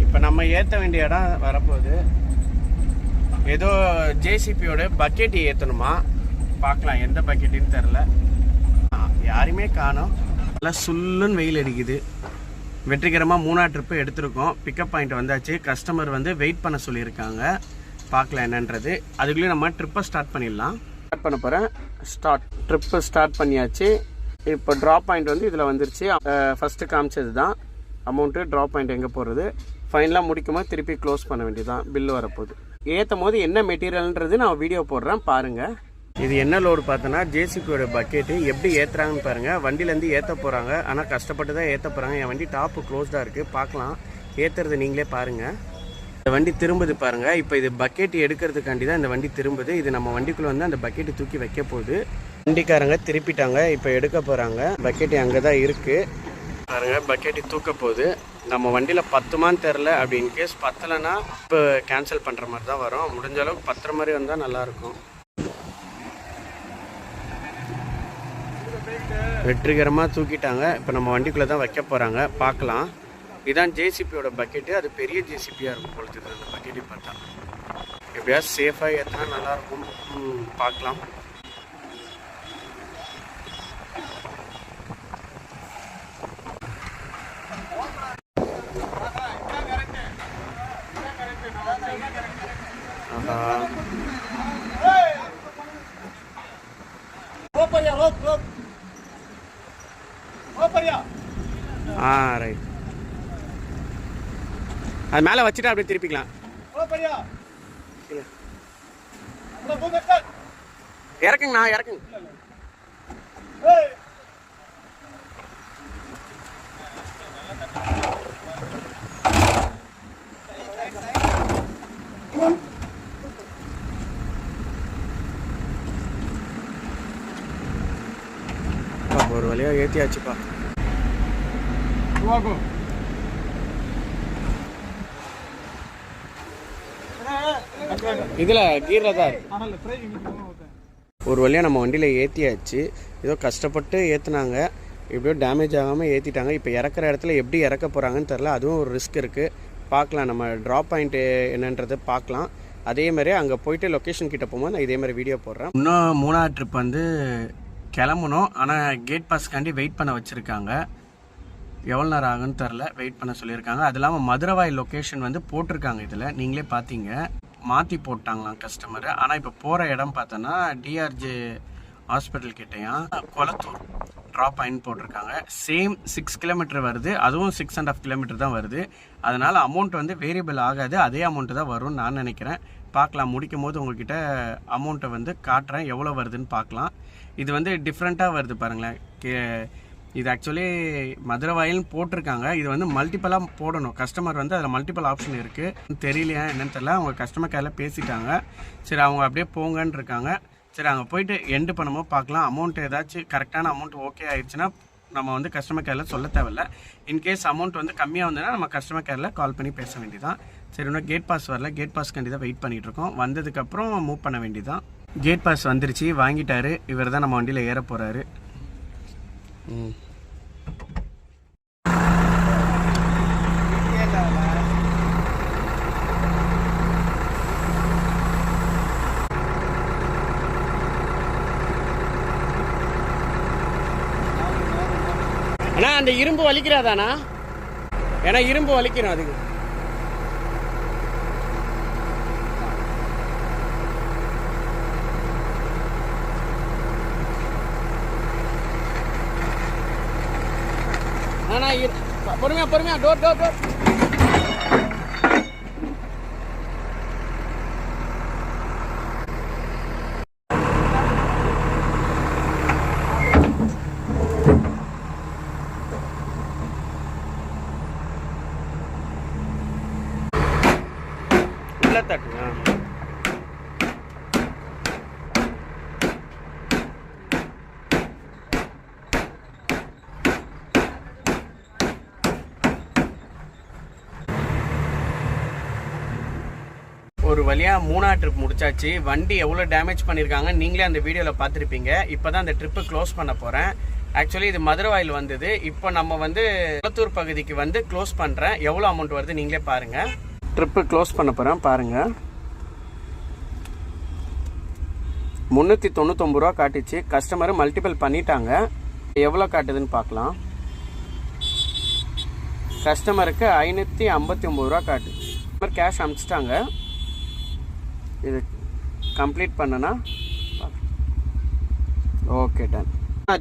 இப்போ நம்ம ஏற்ற வேண்டிய இடம் வரப்போகுது. ஏதோ ஜேசிபியோட பக்கெட் ஏற்றணுமா, பார்க்கலாம். எந்த பக்கெட்டுன்னு தெரில, யாருமே காணோம். நல்லா சுல்லுன்னு வெயில் அடிக்குது. வெற்றிகரமாக 3ஆவது ட்ரிப்பு எடுத்திருக்கோம். பிக்கப் பாயிண்ட் வந்தாச்சு. கஸ்டமர் வந்து வெயிட் பண்ண சொல்லியிருக்காங்க. பார்க்கலாம் என்னன்றது. அதுக்குள்ளேயும் நம்ம ட்ரிப்பை ஸ்டார்ட் பண்ணிடலாம். ஸ்டார்ட் பண்ண போகிறேன். ட்ரிப்பு ஸ்டார்ட் பண்ணியாச்சு. இப்போ ட்ராப் பாயிண்ட் வந்து இதில் வந்துருச்சு. ஃபஸ்ட்டு காமிச்சது தான் அமௌண்ட்டு. ட்ராப் பாயிண்ட் எங்கே போகிறது, ஃபைனலாக முடிக்கும்போது திருப்பி க்ளோஸ் பண்ண வேண்டியதுதான். பில்லு வரப்போகுது. ஏற்றும் போது என்ன மெட்டீரியல்ன்றது நான் வீடியோ போடுறேன், பாருங்கள். இது என்ன லோடு பார்த்தோன்னா ஜேசிபியோட பக்கெட்டு. எப்படி ஏற்றுறாங்கன்னு பாருங்கள். வண்டியிலேருந்து ஏற்ற போகிறாங்க, ஆனால் கஷ்டப்பட்டு தான் ஏற்ற போகிறாங்க. என் வண்டி டாப்பு க்ளோஸ்டாக இருக்குது, பார்க்கலாம். ஏற்றுறது நீங்களே பாருங்கள். இந்த வண்டி திரும்புது பாருங்கள். இப்போ இது பக்கெட் எடுக்கிறதுக்காண்டி தான் இந்த வண்டி திரும்புது. இது நம்ம வண்டிக்குள்ளே வந்து அந்த பக்கெட்டு தூக்கி வைக்க போகுது. வண்டிக்காரங்க திருப்பிட்டாங்க, இப்போ எடுக்க போகிறாங்க. பக்கெட்டு அங்கே தான் இருக்குது பாருங்கள். பக்கெட்டு தூக்க போகுது. நம்ம வண்டியில் பத்துமான்னு தெரில. அப்படி இன்கேஸ் பத்தலைன்னா இப்போ கேன்சல் பண்ணுற மாதிரி தான் வரும். முடிஞ்ச அளவுக்கு பத்துற மாதிரி வந்தால் நல்லாயிருக்கும். வெற்றிகரமாக தூக்கிட்டாங்க. இப்போ நம்ம வண்டிக்குள்ளே தான் வைக்க போகிறாங்க, பார்க்கலாம். இதுதான் ஜேசிபியோட பக்கெட்டு. அது பெரிய ஜேசிபியாக இருக்கும் பொழுது அந்த பக்கெட்டை பார்த்தா. எப்படியாவது சேஃபாக ஏற்றினா நல்லாயிருக்கும், பார்க்கலாம். ரைட். அது மேலே வச்சுட்டு அப்படியே திருப்பிக்கலாம். இறக்குங்கண்ணா, இறக்குங்க. ஒரு வழியாக ஏற்றியாச்சுப்பா. இதில் கீரில் தான் ஒரு வழியாக நம்ம வண்டியில் ஏற்றியாச்சு. ஏதோ கஷ்டப்பட்டு ஏற்றுனாங்க, எப்படியோ டேமேஜ் ஆகாமல் ஏற்றிட்டாங்க. இப்போ இறக்குற இடத்துல எப்படி இறக்க போகிறாங்கன்னு தெரில. அதுவும் ஒரு ரிஸ்க் இருக்குது, பார்க்கலாம். நம்ம ட்ராப் பாயிண்ட்டு என்னன்றதை பார்க்கலாம். அதே மாதிரி அங்கே போயிட்டு லொக்கேஷன் கிட்டே போகும்போது நான் இதே மாதிரி வீடியோ போடுறேன். இன்னும் 3ஆவது ட்ரிப் வந்து கிளம்பணும், ஆனால் கேட் பாஸ்க்காண்டி வெயிட் பண்ண வச்சுருக்காங்க. எவ்வளோ நேரம் ஆகுன்னு தெரில, வெயிட் பண்ண சொல்லியிருக்காங்க. அது இல்லாமல் மதுரவாயில் லொக்கேஷன் வந்து போட்டிருக்காங்க. இதில் நீங்களே பார்த்தீங்க, மாற்றி போட்டாங்களாம் கஸ்டமர். ஆனால் இப்போ போகிற இடம் பார்த்தோன்னா டிஆர்ஜே ஹாஸ்பிட்டல் கிட்டேயா கொளத்தூர் ட்ராப் பாயிண்ட் போட்டிருக்காங்க. சேம் 6 கிலோமீட்டர் வருது, அதுவும் 6.5 கிலோமீட்டர் தான் வருது. அதனால் அமௌண்ட் வந்து வேரியபிள் ஆகாது, அதே அமௌண்ட்டு தான் வரும்னு நான் நினைக்கிறேன். பார்க்கலாம், முடிக்கும் போது உங்கள்கிட்ட அமௌண்ட்டை வந்து காட்டுறேன், எவ்வளோ வருதுன்னு பார்க்கலாம். இது வந்து டிஃப்ரெண்ட்டாக வருது பாருங்களேன். இது ஆக்சுவலி மதுரவாயில்னு போட்டிருக்காங்க. இது வந்து மல்டிப்பலாக போடணும். கஸ்டமர் வந்து அதில் மல்டிப்பல் ஆப்ஷன் இருக்குது. தெரியலையா என்னன்னு தெரியல. அவங்க கஸ்டமர் கேரில் பேசிட்டாங்க. சரி, அவங்க அப்படியே போங்கன்னு இருக்காங்க. சரி, அங்கே போயிட்டு எண்டு பண்ணும்போது பார்க்கலாம். அமௌண்ட் ஏதாச்சும் கரெக்டான அமௌண்ட் ஓகே ஆயிடுச்சுன்னா நம்ம வந்து கஸ்டமர் கேரில் சொல்ல தேவையில்ல. இன்கேஸ் அமௌண்ட் வந்து கம்மியாக வந்ததுன்னா நம்ம கஸ்டமர் கேரில் கால் பண்ணி பேச வேண்டியதான். சரி, இன்னும் கேட் பாஸ் வரல. கேட் பாஸ்க்காண்டி தான் வெயிட் பண்ணிகிட்ருக்கோம். வந்ததுக்கப்புறம் மூவ் பண்ண வேண்டியதான். கேட் பாஸ் வந்துருச்சு, வாங்கிட்டாரு. இவர் தான் நம்ம வண்டியில் ஏற போகிறாரு. அண்ணா அந்த இரும்பு வலிக்கிறாதாண்ணா? ஏன்னா இரும்பு வலிக்கணும் அதுக்கு. அண்ணா பொறுமையா பொறுமையா டோர் டோர் டோர். உள்ள தட்டுங்க. ஒரு வழியா 3ஆவது ட்ரிப் முடிச்சாச்சு. வண்டி எவ்வளோ டேமேஜ் பண்ணியிருக்காங்க நீங்களே அந்த வீடியோவில் பார்த்துருப்பீங்க. இப்போ தான் அந்த ட்ரிப்பு க்ளோஸ் பண்ண போகிறேன். ஆக்சுவலி இது மதுரவாயில் வந்தது. இப்போ நம்ம வந்து குளத்தூர் பகுதிக்கு வந்து க்ளோஸ் பண்ணுறேன். எவ்வளோ அமௌண்ட் வருது நீங்களே பாருங்கள். ட்ரிப்பு க்ளோஸ் பண்ண போகிறேன் பாருங்கள். 399 ரூபா காட்டுச்சு. கஸ்டமர் மல்டிபிள் பண்ணிட்டாங்க. எவ்வளோ காட்டுதுன்னு பார்க்கலாம். கஸ்டமருக்கு 559 ரூபா காட்டுது. கஸ்டமர் கேஷ் அனுப்பிச்சிட்டாங்க. இது கம்ப்ளீட் பண்ணனா ஓகே டன்.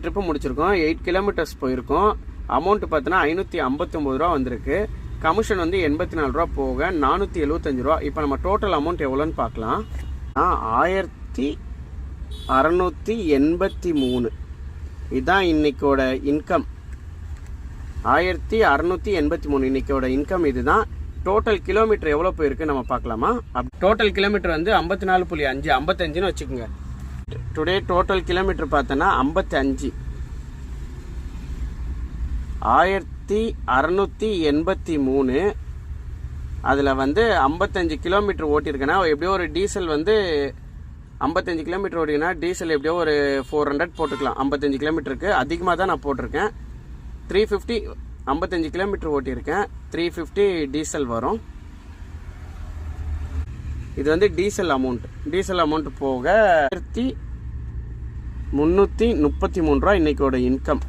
ட்ரிப்பு முடிச்சிருக்கோம். 8 கிலோமீட்டர்ஸ் போயிருக்கோம். அமௌண்ட்டு பார்த்தோன்னா 559 ரூபா வந்திருக்கு. கமிஷன் வந்து 84 ரூபா போக 475 ரூபா. இப்போ நம்ம டோட்டல் அமௌண்ட் எவ்வளோன்னு பார்க்கலாம். 1683. இதுதான் இன்னைக்கோட இன்கம். 1683 இன்னைக்கோட இன்கம். இதுதான் டோட்டல் கிலோமீட்டர் எவ்வளோ போயிருக்கு நம்ம பார்க்கலாமா. டோட்டல் கிலோமீட்டர் வந்து 54.5 55ன்னு வச்சுக்கோங்க. டுடே டோட்டல் கிலோமீட்டர் பார்த்தோன்னா 55. 1683. அதில் வந்து 55 கிலோமீட்டர் ஓட்டியிருக்கேன்னா எப்படியோ ஒரு டீசல் வந்து 55 கிலோமீட்டர் ஓட்டிங்கன்னா டீசல் எப்படியோ ஒரு 400 போட்டுக்கலாம். 55 கிலோமீட்டருக்கு அதிகமாக தான் நான் போட்டிருக்கேன். 350. 55 கிலோமீட்டர் ஓட்டியிருக்கேன். 350 டீசல் வரும். இது வந்து டீசல் அமௌண்ட் போக 1333 ரூபா இன்னைக்கோட இன்கம்.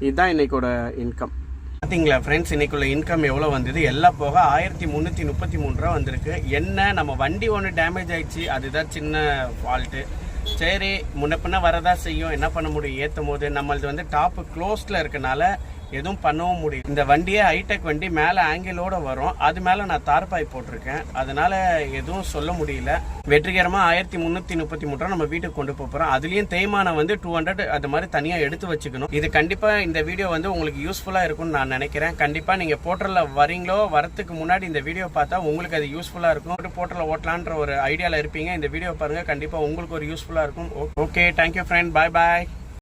இதுதான் இன்னைக்கோட இன்கம். பார்த்தீங்களா ஃப்ரெண்ட்ஸ், இன்னைக்குள்ள இன்கம் எவ்வளோ வந்தது? எல்லாம் போக 1333 ரூபா வந்திருக்கு. என்ன நம்ம வண்டி ஒன்று டேமேஜ் ஆயிடுச்சு, அதுதான் சின்ன ஃபால்ட்டு. சரி முன்னப்பின்னா வரதா செய்யும், என்ன பண்ண முடியும். ஏற்றும் போது நம்மளது வந்து டாப்பு க்ளோஸ்டில் இருக்கனால எதுவும் பண்ணவும் முடியும். இந்த வண்டியே ஹைடெக் வண்டி, மேலே ஆங்கிளோட வரும். அது மேலே நான் தார்பாய் போட்டிருக்கேன். அதனால எதுவும் சொல்ல முடியல. வெற்றிகரமாக 1333 ரூபா நம்ம வீட்டுக்கு கொண்டு போகிறோம். அதுலேயும் தேய்மானம் வந்து 200 அது மாதிரி தனியாக எடுத்து வச்சுக்கணும். இது கண்டிப்பாக இந்த வீடியோ வந்து உங்களுக்கு யூஸ்ஃபுல்லாக இருக்கும்னு நான் நினைக்கிறேன். கண்டிப்பாக நீங்கள் போர்ட்டலில் வரீங்களோ வரத்துக்கு முன்னாடி இந்த வீடியோ பார்த்தா உங்களுக்கு அது யூஸ்ஃபுல்லாக இருக்கும். போர்ட்டலில் ஓட்டலான்ற ஒரு ஐடியாவில் இருப்பீங்க. இந்த வீடியோ பாருங்கள், கண்டிப்பாக உங்களுக்கு ஒரு யூஸ்ஃபுல்லாக இருக்கும். ஓகே, தேங்க்யூ ஃப்ரெண்ட், பாய் பாய்.